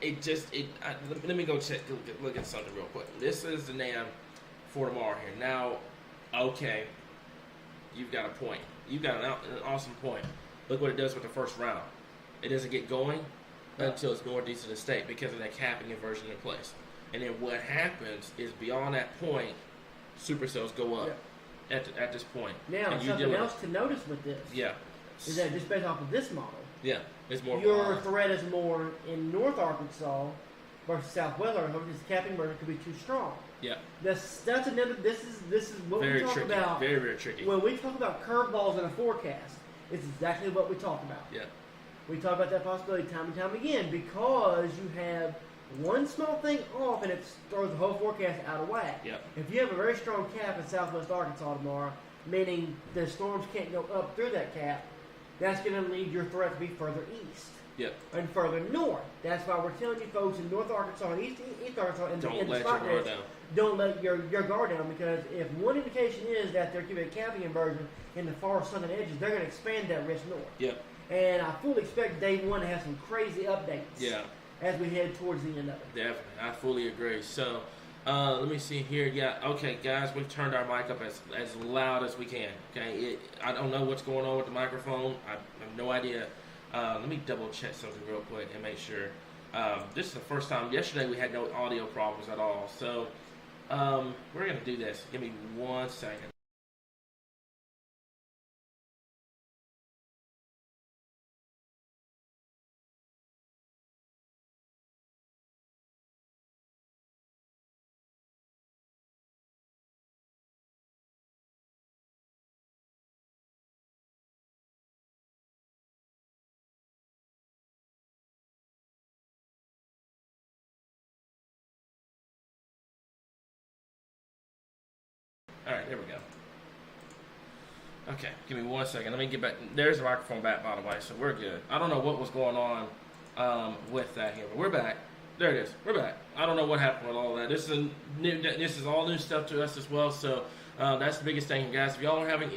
let me go look at something real quick. This is the dam for tomorrow here. Now, okay, you've got a point. You've got an awesome point. Look what it does with the first round. It doesn't get going until it's northeast of the state because of that capping inversion in place. And then what happens is beyond that point, supercells go up at this point. Now, and something else to notice with this is that just based off of this model, it's more your threat is more in North Arkansas versus Southwest Arkansas because the capping inversion could be too strong. Yeah. That's another. This is what very we talk tricky. about. Very, very tricky. When we talk about curveballs in a forecast, it's exactly what we talk about. Yeah. We talk about that possibility time and time again because you have one small thing off and it throws the whole forecast out of whack. Yeah. If you have a very strong cap in Southwest Arkansas tomorrow, meaning the storms can't go up through that cap, that's going to lead your threat to be further east. Yep. And further north. That's why we're telling you folks in North Arkansas and East Arkansas and don't let your guard down. Don't let your guard down because if one indication is that there could be a capping inversion in the far southern edges, they're going to expand that risk north. Yep. And I fully expect day one to have some crazy updates. Yeah. As we head towards the end of it. Definitely. I fully agree. So, let me see here. Yeah, okay, guys, we've turned our mic up as loud as we can. Okay, I don't know what's going on with the microphone. I have no idea. Let me double check something real quick and make sure. This is the first time. Yesterday we had no audio problems at all. So, we're going to do this. Give me 1 second. All right, there we go. Okay, give me 1 second. Let me get back. There's the microphone back, by the way, so we're good. I don't know what was going on with that here, but we're back. There it is. We're back. I don't know what happened with all that. This is all new stuff to us as well. So that's the biggest thing, guys. If y'all are having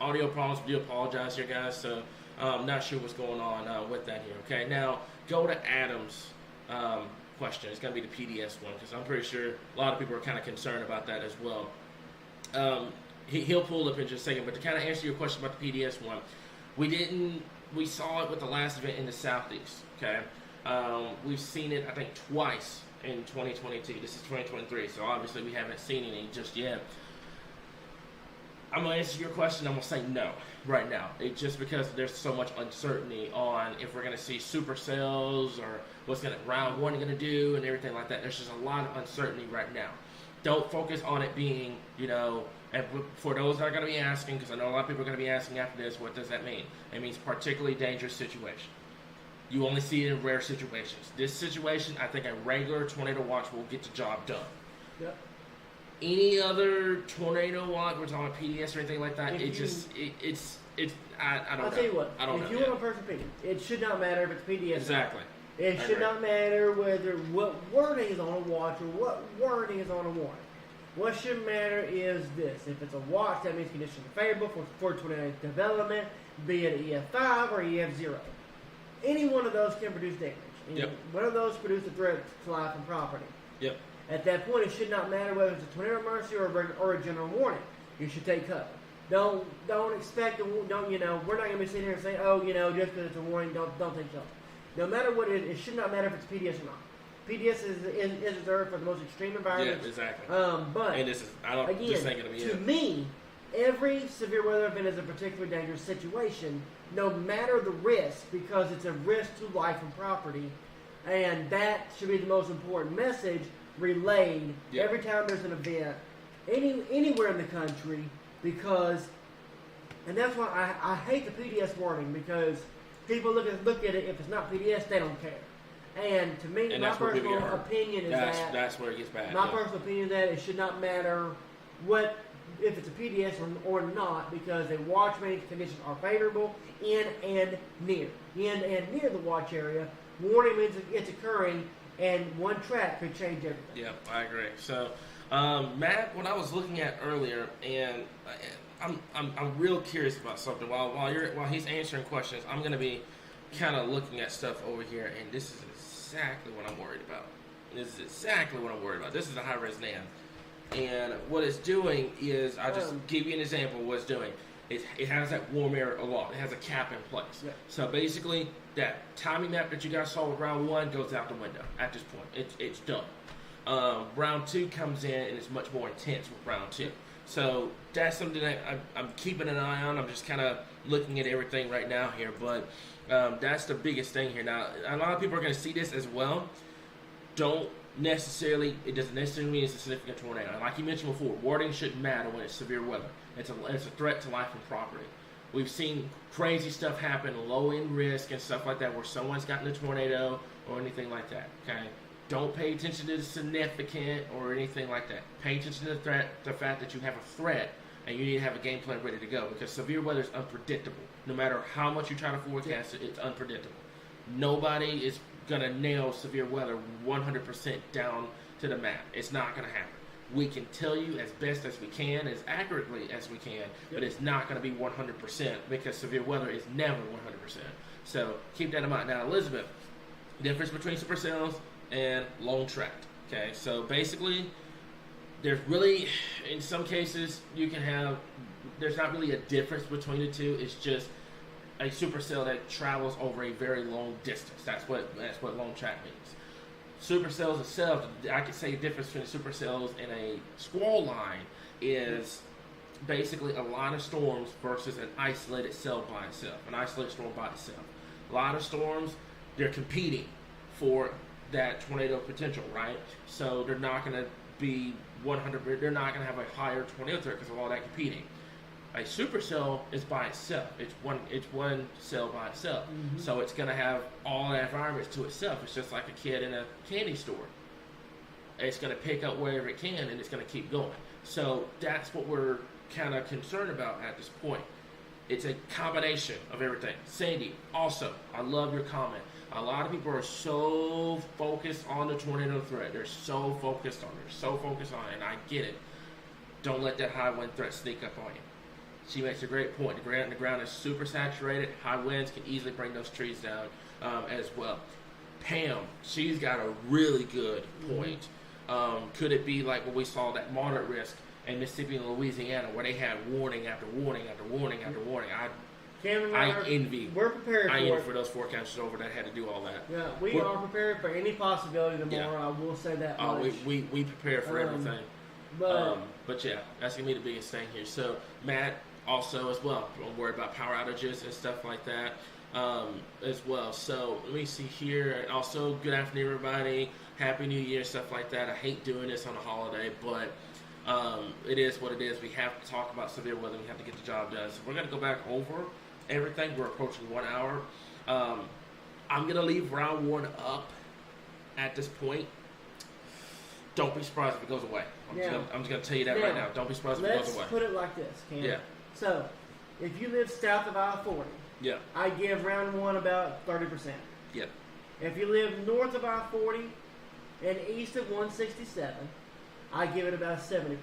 audio problems, we do apologize here, guys. So not sure what's going on with that here. Okay, now go to Adam's question. It's going to be the PDS one because I'm pretty sure a lot of people are kind of concerned about that as well. He'll pull up in just a second, but to kind of answer your question about the PDS one, we saw it with the last event in the Southeast. Okay, we've seen it I think twice in 2022. This is 2023, so obviously we haven't seen any just yet. I'm going to answer your question. I'm going to say no right now. It's just because there's so much uncertainty on if we're going to see supercells or what's round one going to do and everything like that. There's just a lot of uncertainty right now. Don't focus on it being, and for those that are going to be asking, because I know a lot of people are going to be asking after this, what does that mean? It means particularly dangerous situation. You only see it in rare situations. This situation, I think a regular tornado watch will get the job done. Yep. Any other tornado watch, we're talking about PDS or anything like that, I don't know. I'll tell you what, I don't know. If you want a personal opinion, it should not matter if it's PDS. Exactly. It should not matter what wording is on a watch or what wording is on a warning. What should matter is this. If it's a watch, that means conditions are favorable for tornado development, be it EF5 or EF0. Any one of those can produce damage. Yep. One of those produce a threat to life and property. Yep. At that point, it should not matter whether it's a tornado emergency or a general warning. You should take cover. Don't expect, we're not going to be sitting here and saying, just because it's a warning, don't take shelter. No matter what it should not matter if it's PDS or not. PDS is reserved for the most extreme environments. Yeah, exactly. But and this is, to me, every severe weather event is a particularly dangerous situation, no matter the risk, because it's a risk to life and property, and that should be the most important message relayed every time there's an event anywhere in the country, because, and that's why I hate the PDS warning, because people look at it, if it's not PDS, they don't care. And to me, my personal opinion is that's where it gets bad. My personal opinion is that it should not matter if it's a PDS or not, because a watch means conditions are favorable in and near the watch area. Warning means it's occurring, and one track could change everything. Yeah, I agree. So, Matt, what I was looking at earlier, and I'm real curious about something. While he's answering questions, I'm going to be kind of looking at stuff over here, and this is exactly what I'm worried about. This is a high-res NAND. And what it's doing is, I'll just give you an example of what it's doing. It has that warm air a lot. It has a cap in place. Yeah. So basically, that timing map that you guys saw with round 1 goes out the window at this point. It's done. Round 2 comes in, and it's much more intense with round 2. So that's something that I'm keeping an eye on. I'm just kind of looking at everything right now here. But that's the biggest thing here. Now, a lot of people are going to see this as well. It doesn't necessarily mean it's a significant tornado. And like you mentioned before, warning shouldn't matter when it's severe weather. It's a threat to life and property. We've seen crazy stuff happen, low-end risk and stuff like that, where someone's gotten a tornado or anything like that. Okay, don't pay attention to the significant or anything like that. Pay attention to the fact that you have a threat, and you need to have a game plan ready to go, because severe weather is unpredictable. No matter how much you try to forecast it, it's unpredictable. Nobody is going to nail severe weather 100% down to the map. It's not going to happen. We can tell you as best as we can, as accurately as we can, but it's not going to be 100%, because severe weather is never 100%. So keep that in mind. Now, Elizabeth, difference between supercells and long tract. Okay, so basically, there's really, in some cases, there's not really a difference between the two. It's just a supercell that travels over a very long distance. That's what long tract means. Supercells itself, I could say the difference between supercells and a squall line is basically a line of storms versus an isolated cell by itself, an isolated storm by itself. A lot of storms, they're competing for that tornado potential, right? So they're not going to be 100, they're not going to have a higher tornado threat because of all that competing. A supercell is by itself. It's one cell by itself. Mm-hmm. So it's going to have all that environment to itself. It's just like a kid in a candy store. It's going to pick up wherever it can, and it's going to keep going. So that's what we're kind of concerned about at this point. It's a combination of everything. Sandy, also, I love your comment. A lot of people are so focused on the tornado threat. They're so focused on it, and I get it. Don't let that high wind threat sneak up on you. She makes a great point. The ground is super saturated. High winds can easily bring those trees down as well. Pam, she's got a really good point. Could it be like what we saw, that moderate risk in Mississippi and Louisiana, where they had warning after warning after warning after warning? I envy. We're prepared for those forecasters over that had to do all that. Yeah, we are prepared for any possibility tomorrow. Yeah. I will say that much. We prepare for everything. But yeah, that's gonna be the biggest thing here. So Matt, also as well, don't worry about power outages and stuff like that as well. So let me see here. And also, good afternoon, everybody. Happy New Year, stuff like that. I hate doing this on a holiday, but it is what it is. We have to talk about severe weather. We have to get the job done. So we're going to go back over everything. We're approaching 1 hour. I'm going to leave round 1 up at this point. Don't be surprised if it goes away. I'm just going to tell you that right now. Don't be surprised if it goes away. Let's put it like this, Cam. Yeah. So, if you live south of I-40, yeah, I give round 1 about 30%. Yeah. If you live north of I-40 and east of 167, I give it about 70%.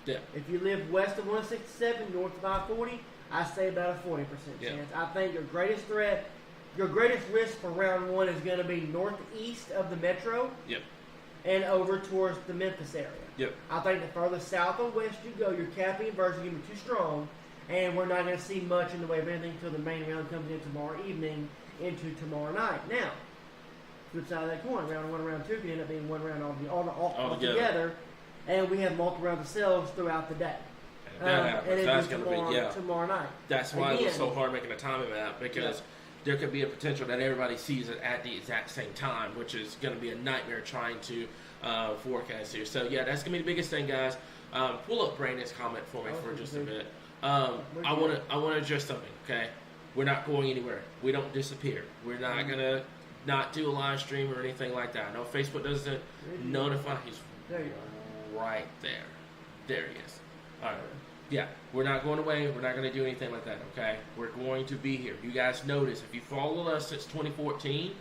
Yeah. If you live west of 167, north of I-40, I say about a 40% chance. I think your greatest threat, your greatest risk for round one is going to be northeast of the metro. Yep. And over towards the Memphis area. Yep. I think the further south or west you go, your capping inversion is going to be too strong, and we're not going to see much in the way of anything until the main round comes in tomorrow evening into tomorrow night. Now, flip side of that coin, round one and round two can end up being one round all together, and we have multiple rounds of sales throughout the day. That happens. And That's going to be, tomorrow night. That's why it was so hard making a timing map, because there could be a potential that everybody sees it at the exact same time, which is going to be a nightmare trying to forecast here. So yeah, that's going to be the biggest thing, guys. Pull up Brandon's comment for me for just a minute. I want to address something. Okay, we're not going anywhere. We don't disappear. We're not going to not do a live stream or anything like that. No, Facebook doesn't notify. He's right there. There he is. All right. Yeah, we're not going away. We're not going to do anything like that, okay? We're going to be here. You guys notice, if you followed us since 2014,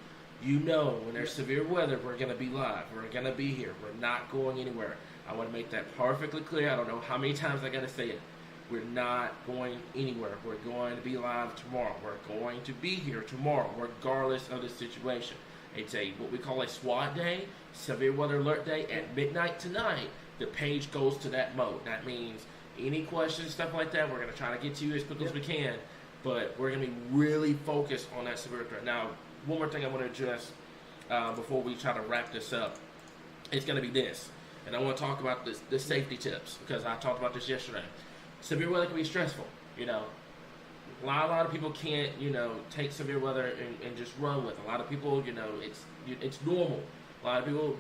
you know when there's severe weather, we're going to be live. We're going to be here. We're not going anywhere. I want to make that perfectly clear. I don't know how many times I got to say it. We're not going anywhere. We're going to be live tomorrow. We're going to be here tomorrow, regardless of the situation. It's what we call a SWAT day, severe weather alert day. At midnight tonight, the page goes to that mode. That means any questions, stuff like that, we're going to try to get to you as quickly as we can, but we're going to be really focused on that severe threat. Now, one more thing I want to address before we try to wrap this up, it's going to be this, and I want to talk about the safety tips, because I talked about this yesterday. Severe weather can be stressful, you know. A lot of people can't, take severe weather and just run with it. A lot of people, it's normal. A lot of people,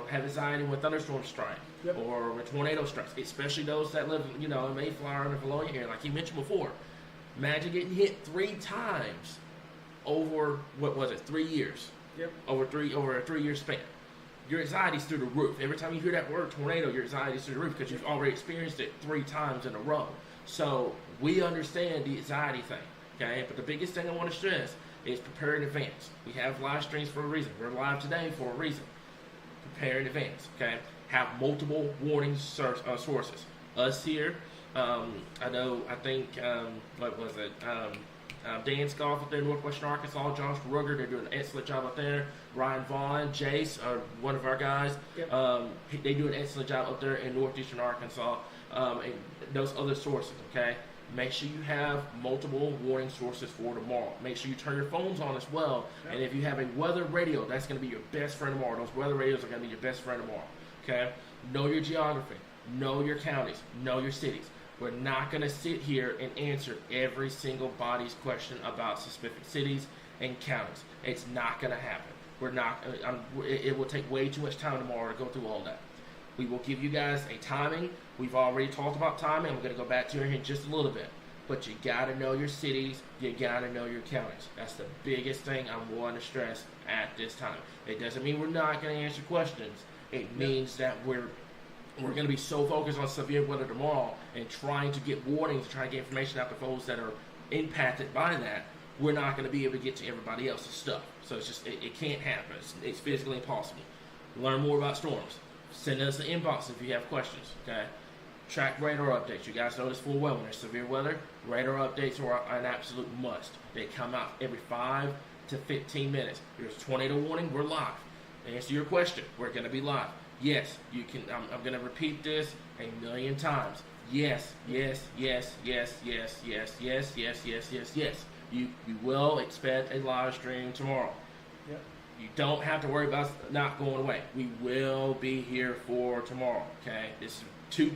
have anxiety when thunderstorms strike or when tornado strikes, especially those that live, in Mayflower and the Valonia area, like you mentioned before. Imagine getting hit 3 times over, 3 years? Yep. Over a 3-year span. Your anxiety's through the roof. Every time you hear that word tornado, your anxiety's through the roof because you've already experienced it 3 times in a row. So we understand the anxiety thing, okay? But the biggest thing I want to stress is prepare in advance. We have live streams for a reason. We're live today for a reason. Prepare in advance, okay? Have multiple warning sources. Us here, Dan Scoff up there in northwestern Arkansas, Josh Ruger, they're doing an excellent job up there. Ryan Vaughn, Jace, one of our guys, they do an excellent job up there in northeastern Arkansas, and those other sources, okay? Make sure you have multiple warning sources for tomorrow. Make sure you turn your phones on as well. Yep. And if you have a weather radio, that's going to be your best friend tomorrow. Those weather radios are going to be your best friend tomorrow. Okay? Know your geography. Know your counties. Know your cities. We're not going to sit here and answer every single body's question about specific cities and counties. It's not going to happen. We're not. It will take way too much time tomorrow to go through all that. We will give you guys a timing. We've already talked about timing. I'm going to go back to it here in just a little bit. But you got to know your cities. You got to know your counties. That's the biggest thing I want to stress at this time. It doesn't mean we're not going to answer questions. It means that we're going to be so focused on severe weather tomorrow and trying to get warnings, trying to get information out to folks that are impacted by that. We're not going to be able to get to everybody else's stuff. So it's just, it can't happen. It's physically impossible. Learn more about storms. Send us an inbox if you have questions, okay? Track radar updates. You guys know this full well. When there's severe weather, radar updates are an absolute must. They come out every 5 to 15 minutes. There's a tornado warning, we're live. To answer your question, we're going to be live. Yes, you can. I'm going to repeat this 1,000,000 times. Yes, yes, yes, yes, yes, yes, yes, yes, yes, yes, yes. You will expect a live stream tomorrow. Yep. You don't have to worry about not going away. We will be here for tomorrow, okay? It's too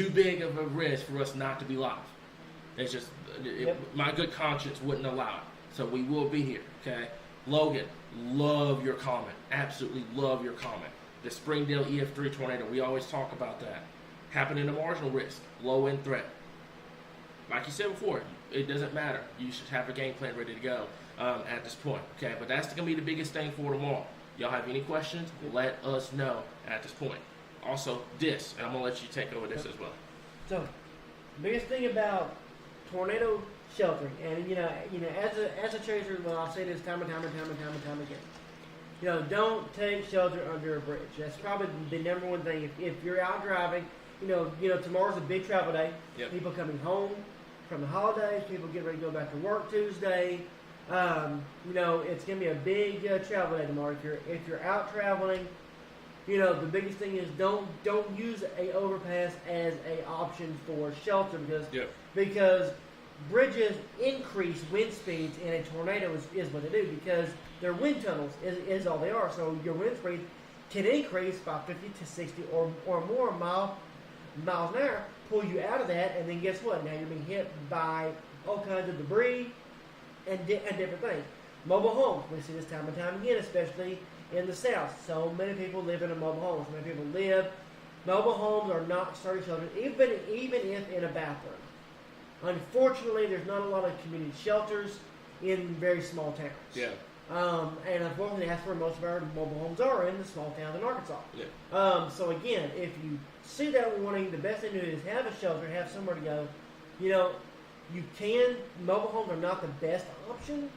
big of a risk for us not to be live. It's just, my good conscience wouldn't allow it. So we will be here, okay? Logan, love your comment. Absolutely love your comment. The Springdale EF3 tornado, we always talk about that. Happening to marginal risk, low end threat. Like you said before, it doesn't matter. You should have a game plan ready to go at this point. Okay, but that's going to be the biggest thing for tomorrow. Y'all have any questions? Let us know at this point. Also, this, and I'm going to let you take over this as well. So, biggest thing about tornado sheltering, and as a chaser, well, I'll say this time and time again. don't take shelter under a bridge. That's probably the number one thing. If you're out driving, tomorrow's a big travel day. Yep. People coming home from the holidays. People getting ready to go back to work Tuesday. It's gonna be a big travel day tomorrow. If you're out traveling, the biggest thing is don't use a overpass as a option for shelter because bridges increase wind speeds in a tornado is what they do because they're wind tunnels is all they are. So your wind speed can increase by 50 to 60 or more miles an hour, pull you out of that, and then guess what? Now you're being hit by all kinds of debris and different things. Mobile homes, we see this time and time again, especially in the South. So many people live in a mobile home. So many people mobile homes are not starting shelters, even if in a bathroom. Unfortunately, there's not a lot of community shelters in very small towns. Yeah. And unfortunately, that's where most of our mobile homes are, in the small towns in Arkansas. Yeah. So again, if you see that warning, the best thing to do is have a shelter, have somewhere to go. Mobile homes are not the best option.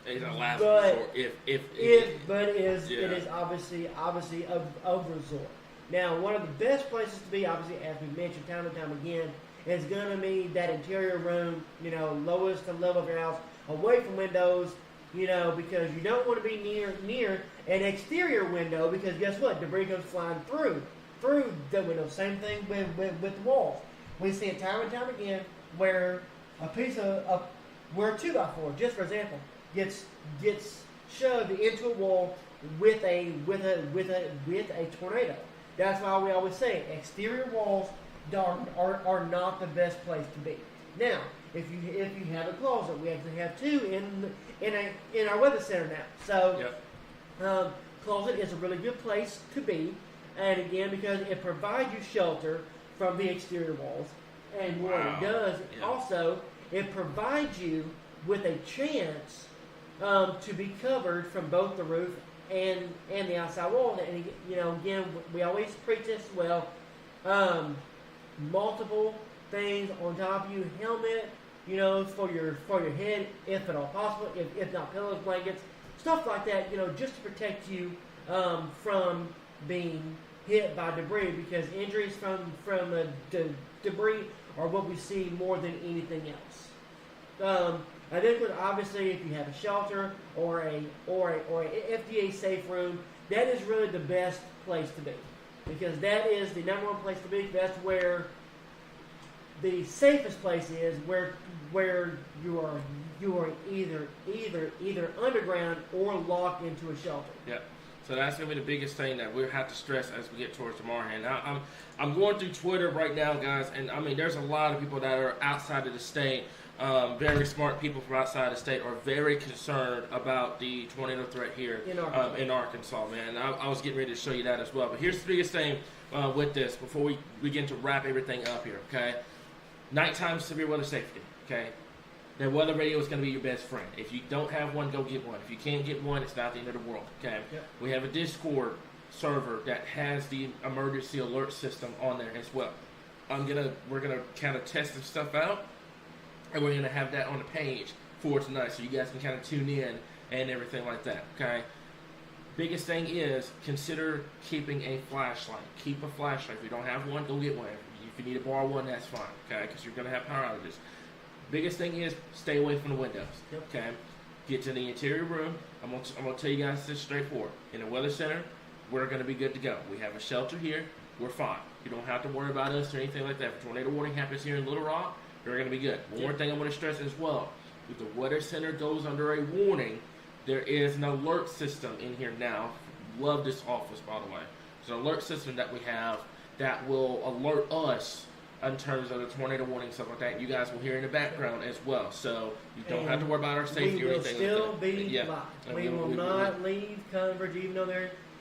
It's a last resort. It is obviously a resort. Now, one of the best places to be, obviously, as we mentioned time and time again, is going to be that interior room, lowest level of your house, away from windows, because you don't want to be near an exterior window because guess what? Debris goes flying through the window. Same thing with the walls. We see it time and time again where a piece where a 2x4, just for example, gets shoved into a wall with a tornado. That's why we always say exterior walls are not the best place to be. Now, if you have a closet, we actually have two in our weather center now. So, closet is a really good place to be, and again because it provides you shelter from the exterior walls, and what it does also it provides you with a chance to be covered from both the roof and the outside wall. And again, we always preach this as well. Multiple things on top of you, helmet, for your head, if at all possible, if not pillows, blankets, stuff like that, just to protect you from being hit by debris, because injuries from debris are what we see more than anything else. I think obviously if you have a shelter or a FDA safe room, that is really the best place to be, because that is the number one place to be. That's where the safest place is, where you are either underground or locked into a shelter. Yeah. So that's going to be the biggest thing that we'll have to stress as we get towards tomorrow. And I'm going through Twitter right now, guys, and I mean there's a lot of people that are outside of the state. Very smart people from outside the state are very concerned about the tornado threat here in Arkansas, man. I was getting ready to show you that as well. But here's the biggest thing with this before we begin to wrap everything up here, okay? Nighttime severe weather safety, okay? The weather radio is going to be your best friend. If you don't have one, go get one. If you can't get one, it's not the end of the world, okay? Yep. We have a Discord server that has the emergency alert system on there as well. We're gonna kind of test this stuff out, and we're gonna have that on the page for tonight, so you guys can kind of tune in and everything like that. Okay. Biggest thing is consider keeping a flashlight. Keep a flashlight. If you don't have one, go get one. If you need to borrow one, that's fine. Okay, because you're gonna have power outages. Biggest thing is stay away from the windows. Yep. Okay. Get to the interior room. I'm gonna tell you guys this straightforward. In the weather center, we're gonna be good to go. We have a shelter here. We're fine. You don't have to worry about us or anything like that. If a tornado warning happens here in Little Rock, you're going to be good. One more thing I'm going to stress as well. If the weather center goes under a warning, there is an alert system in here now. Love this office, by the way. There's an alert system that we have that will alert us in terms of the tornado warning, stuff like that. You guys will hear in the background as well. So you don't have to worry about our safety or anything like that. We will still be live. We will not leave coverage,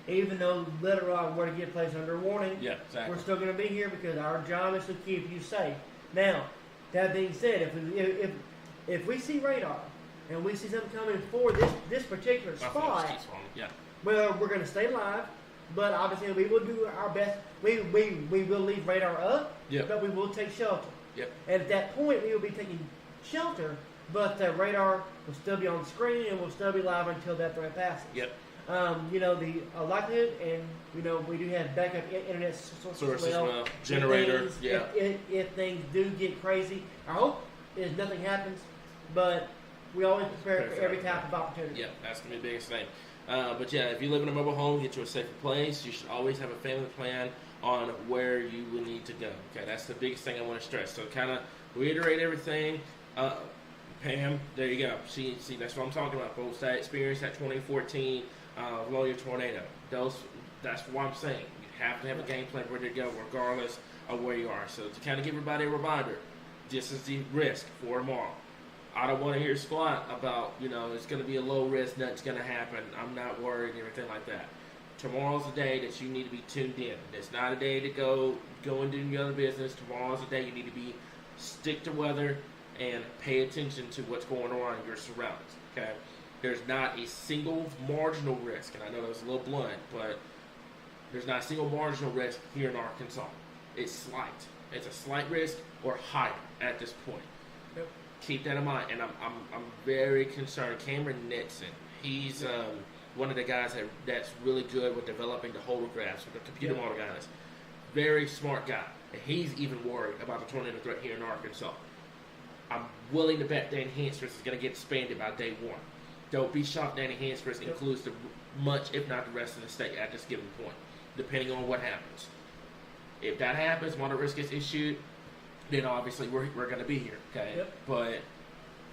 even though Little Rock were to get placed under warning. Yeah, exactly. We're still going to be here because our job is to keep you safe. Now, that being said, if we see radar and we see something coming for this particular spot, well, we're going to stay live. But obviously, we will do our best. We will leave radar up, but we will take shelter. Yep. And at that point, we will be taking shelter, but the radar will still be on the screen and will still be live until that threat passes. Yep. The likelihood, and we do have backup internet sources as well, generator. If things do get crazy, our hope is nothing happens, but we always prepare for every type of opportunity. Yeah, that's gonna be the biggest thing. But yeah, if you live in a mobile home, get to a safer place. You should always have a family plan on where you will need to go. Okay, that's the biggest thing I want to stress. So kind of reiterate everything. Pam, there you go. See, that's what I'm talking about, folks. That experience, that 2014 Loya tornado. That's what I'm saying. You have to have a game plan ready to go, regardless of where you are. So to kind of give everybody a reminder, this is the risk for tomorrow. I don't want to hear squat about, it's going to be a low risk, nothing's going to happen. I'm not worried and everything like that. Tomorrow's the day that you need to be tuned in. It's not a day to go and do your other business. Tomorrow's the day you need to be stick to weather and pay attention to what's going on in your surroundings. Okay, there's not a single marginal risk, and I know that's a little blunt, but there's not a single marginal risk here in Arkansas. It's slight. It's a slight risk or higher at this point. Yep. Keep that in mind, and I'm very concerned. Cameron Nixon, he's one of the guys that's really good with developing the holographs, with the computer model guys. Very smart guy, and he's even worried about the tornado threat here in Arkansas. I'm willing to bet the enhanced risk is going to get expanded by day one. Don't be shocked that enhanced risk includes much, if not the rest of the state at this given point, depending on what happens. If that happens, when the risk is issued, then obviously we're going to be here, okay? Yep. But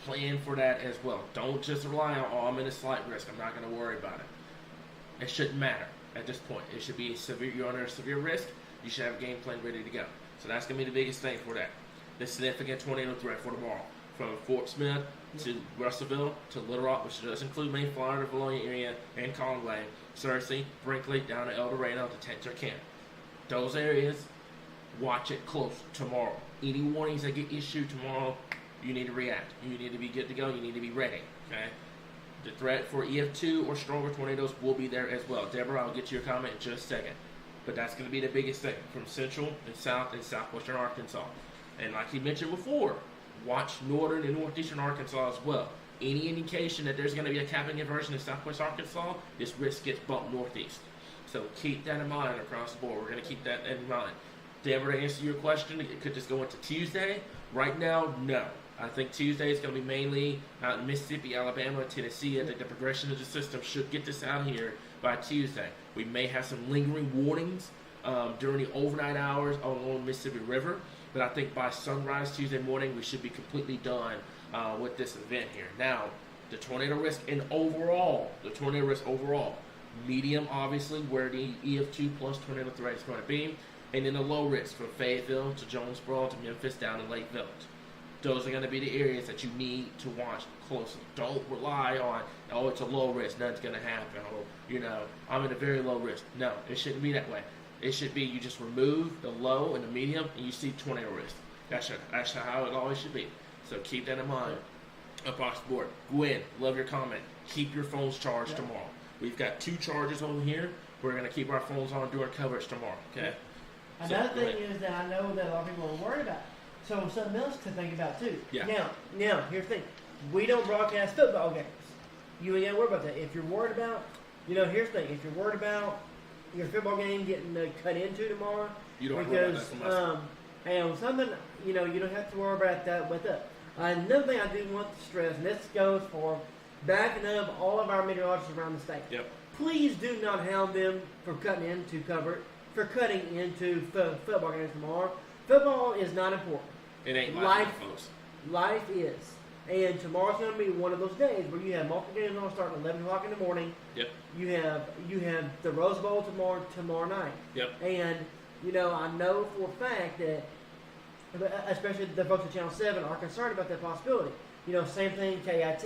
plan for that as well. Don't just rely on, I'm in a slight risk, I'm not going to worry about it. It shouldn't matter at this point. It should be you're under a severe risk, you should have a game plan ready to go. So that's going to be the biggest thing for that. The significant tornado threat for tomorrow, from Fort Smith to Russellville to Little Rock, which does include Mayflower, the Valonia area, and Conway, Searcy, Brinkley, down to El Dorado to Texarkana. Those areas, watch it close tomorrow. Any warnings that get issued tomorrow, you need to react. You need to be good to go. You need to be ready. Okay. The threat for EF2 or stronger tornadoes will be there as well. Deborah, I'll get to your comment in just a second. But that's going to be the biggest thing from central and south and southwestern Arkansas. And like he mentioned before, watch northern and northeastern Arkansas as well. Any indication that there's going to be a capping inversion in southwest Arkansas, this risk gets bumped northeast. So keep that in mind across the board. We're going to keep that in mind. Deborah, to answer your question, it could just go into Tuesday. Right now, no. I think Tuesday is going to be mainly out in Mississippi, Alabama, Tennessee. I think the progression of the system should get this out here by Tuesday. We may have some lingering warnings during the overnight hours along the Mississippi River. But I think by sunrise Tuesday morning, we should be completely done with this event here. Now, the tornado risk overall, medium obviously, where the EF2 plus tornado threat is going to be, and then the low risk from Fayetteville to Jonesboro to Memphis down to Lake Village. Those are going to be the areas that you need to watch closely. Don't rely on, it's a low risk, nothing's going to happen, I'm at a very low risk. No, it shouldn't be that way. It should be you just remove the low and the medium, and you see tornado risk. That's how it always should be. So keep that in mind across the board. Gwen, love your comment. Keep your phones charged tomorrow. We've got 2 chargers over here. We're going to keep our phones on during coverage tomorrow. Okay. Another thing is that I know that a lot of people are worried about. So something else to think about too. Yeah. Now, here's the thing. We don't broadcast football games. You ain't got to worry about that. If you're worried about, here's the thing. If you're worried about your football game getting cut into tomorrow, you don't worry about that from us. And something, you don't have to worry about that with us. Another thing I do want to stress, and this goes for backing up all of our meteorologists around the state. Yep. Please do not hound them for cutting into football games tomorrow. Football is not important. It ain't life, folks. Life is. And tomorrow's going to be one of those days where you have multiple games on starting at 11 o'clock in the morning. Yep. You have the Rose Bowl tomorrow night. Yep. And, I know for a fact that, especially the folks at Channel 7 are concerned about that possibility. Same thing, KIT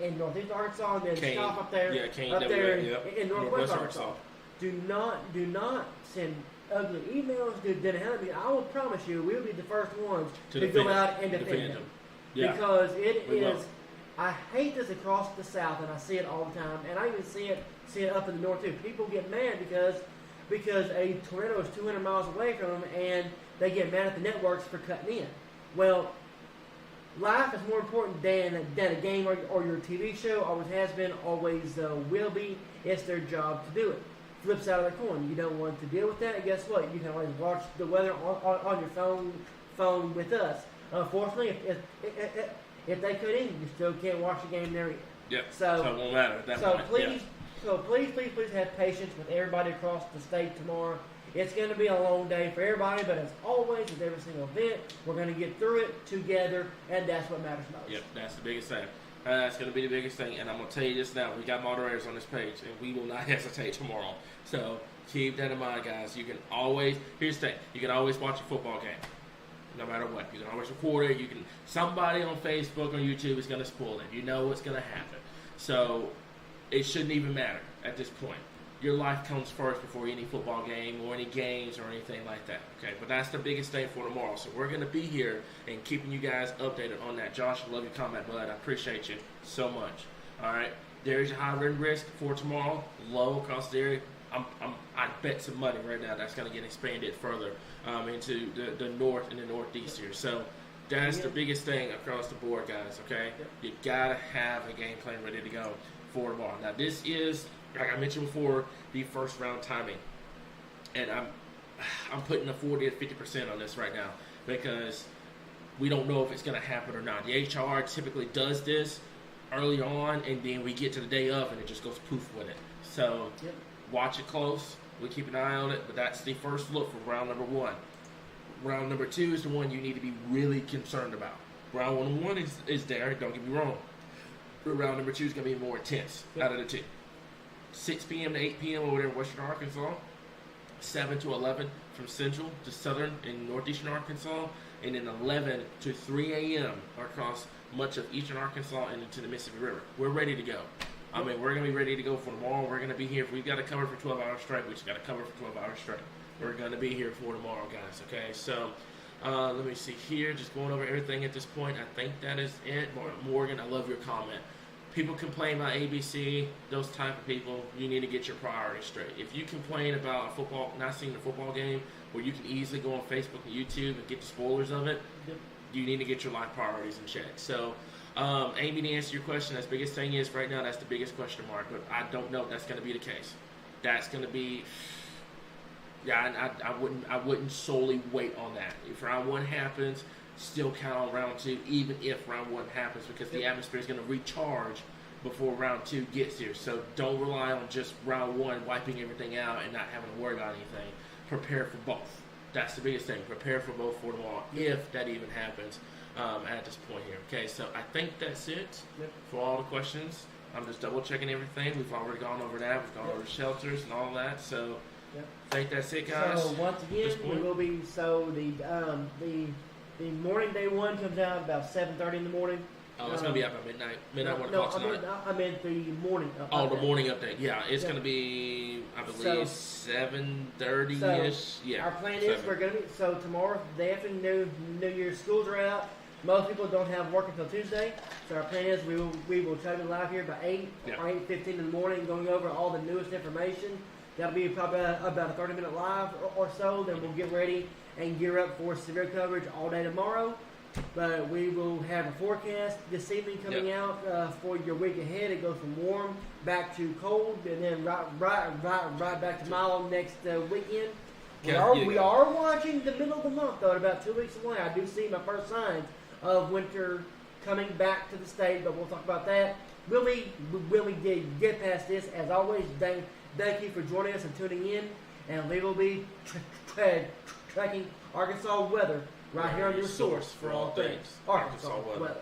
in Northeast Arkansas, and then Stop up there, in Northwest Arkansas. Do not send ugly emails. I will promise you, we'll be the first ones to go out and defend them. Yeah. Because I hate this across the South, and I see it all the time, and I even see it up in the North too. People get mad because a tornado is 200 miles away from them, and they get mad at the networks for cutting in. Well, life is more important than a game or your TV show. Always has been, always will be. It's their job to do it. Flip side of the coin, you don't want to deal with that, and guess what? You can always watch the weather on your phone with us. Unfortunately, if they cut in, you still can't watch the game there either. Yeah. So it won't matter at that point. Please have patience with everybody across the state tomorrow. It's going to be a long day for everybody, but as always, with every single event, we're going to get through it together, and that's what matters most. Yep, that's the biggest thing. That's going to be the biggest thing, and I'm going to tell you this now. We got moderators on this page, and we will not hesitate tomorrow. So keep that in mind, guys. You can always, here's the thing, you can always watch a football game, no matter what. You can always record it. Somebody on Facebook or YouTube is going to spoil it. You know what's going to happen. So it shouldn't even matter at this point. Your life comes first before any football game or any games or anything like that. Okay, but that's the biggest thing for tomorrow. So we're going to be here and keeping you guys updated on that. Josh, I love your comment, bud. I appreciate you so much. All right, there's your high wind risk for tomorrow. Low across the area. I bet some money right now that's going to get expanded further into the north and the northeast here. So that's the biggest thing across the board, guys. Okay, you got to have a game plan ready to go for tomorrow. Now this is, like I mentioned before, the first round timing, and I'm putting a 40 to 50% on this right now because we don't know if it's going to happen or not. The HR typically does this early on, and then we get to the day of, and it just goes poof with it. So watch it close. We keep an eye on it, but that's the first look for round number 1. Round number 2 is the one you need to be really concerned about. Round 1 is there. Don't get me wrong. But round number 2 is going to be more intense out of the 2. 6 p.m. to 8 p.m. over there in western Arkansas, 7 to 11 from central to southern and northeastern Arkansas, and then 11 to 3 a.m. across much of eastern Arkansas and into the Mississippi River. We're ready to go. I mean, we're going to be ready to go for tomorrow. We're going to be here. If we've got to cover for 12 hours straight, we just got to cover for 12 hours straight. We're going to be here for tomorrow, guys, okay? So let me see here. Just going over everything at this point. I think that is it. Morgan, I love your comment. People complain about ABC, those type of people, you need to get your priorities straight. If you complain about not seeing the football game, where you can easily go on Facebook and YouTube and get the spoilers of it, you need to get your life priorities in check. So, Amy, to answer your question, that's the biggest thing is right now, that's the biggest question mark, but I don't know if that's going to be the case. That's going to be, I wouldn't solely wait on that. If round 1 happens, still count on round 2, even if round 1 happens, because the atmosphere is going to recharge before round 2 gets here. So don't rely on just round 1 wiping everything out and not having to worry about anything. Prepare for both. That's the biggest thing. Prepare for both for tomorrow, if that even happens at this point here. Okay, so I think that's it for all the questions. I'm just double checking everything. We've already gone over that. We've gone over the shelters and all that. So I think that's it, guys. So once again, we will be the morning day 1 comes out about 7:30 in the morning. Oh, it's going to be up at midnight. 1 o'clock tonight. I meant the morning update. Oh, the morning update. Yeah, it's going to be, I believe, 7:30-ish. Our plan is we're going to be, so tomorrow, day after New Year's, schools are out. Most people don't have work until Tuesday. So our plan is we will try to be live here by 8 or 8:15 in the morning, going over all the newest information. That'll be probably about a 30-minute live or so. Then we'll get ready and gear up for severe coverage all day tomorrow. But we will have a forecast this evening coming out for your week ahead. It goes from warm back to cold, and then right back to mild next weekend. We are watching the middle of the month, though, at about 2 weeks away. I do see my first signs of winter coming back to the state, but we'll talk about that. When we get past this, as always, thank you for joining us and tuning in, and we will be tracking Arkansas weather right here on your source for all things Arkansas weather.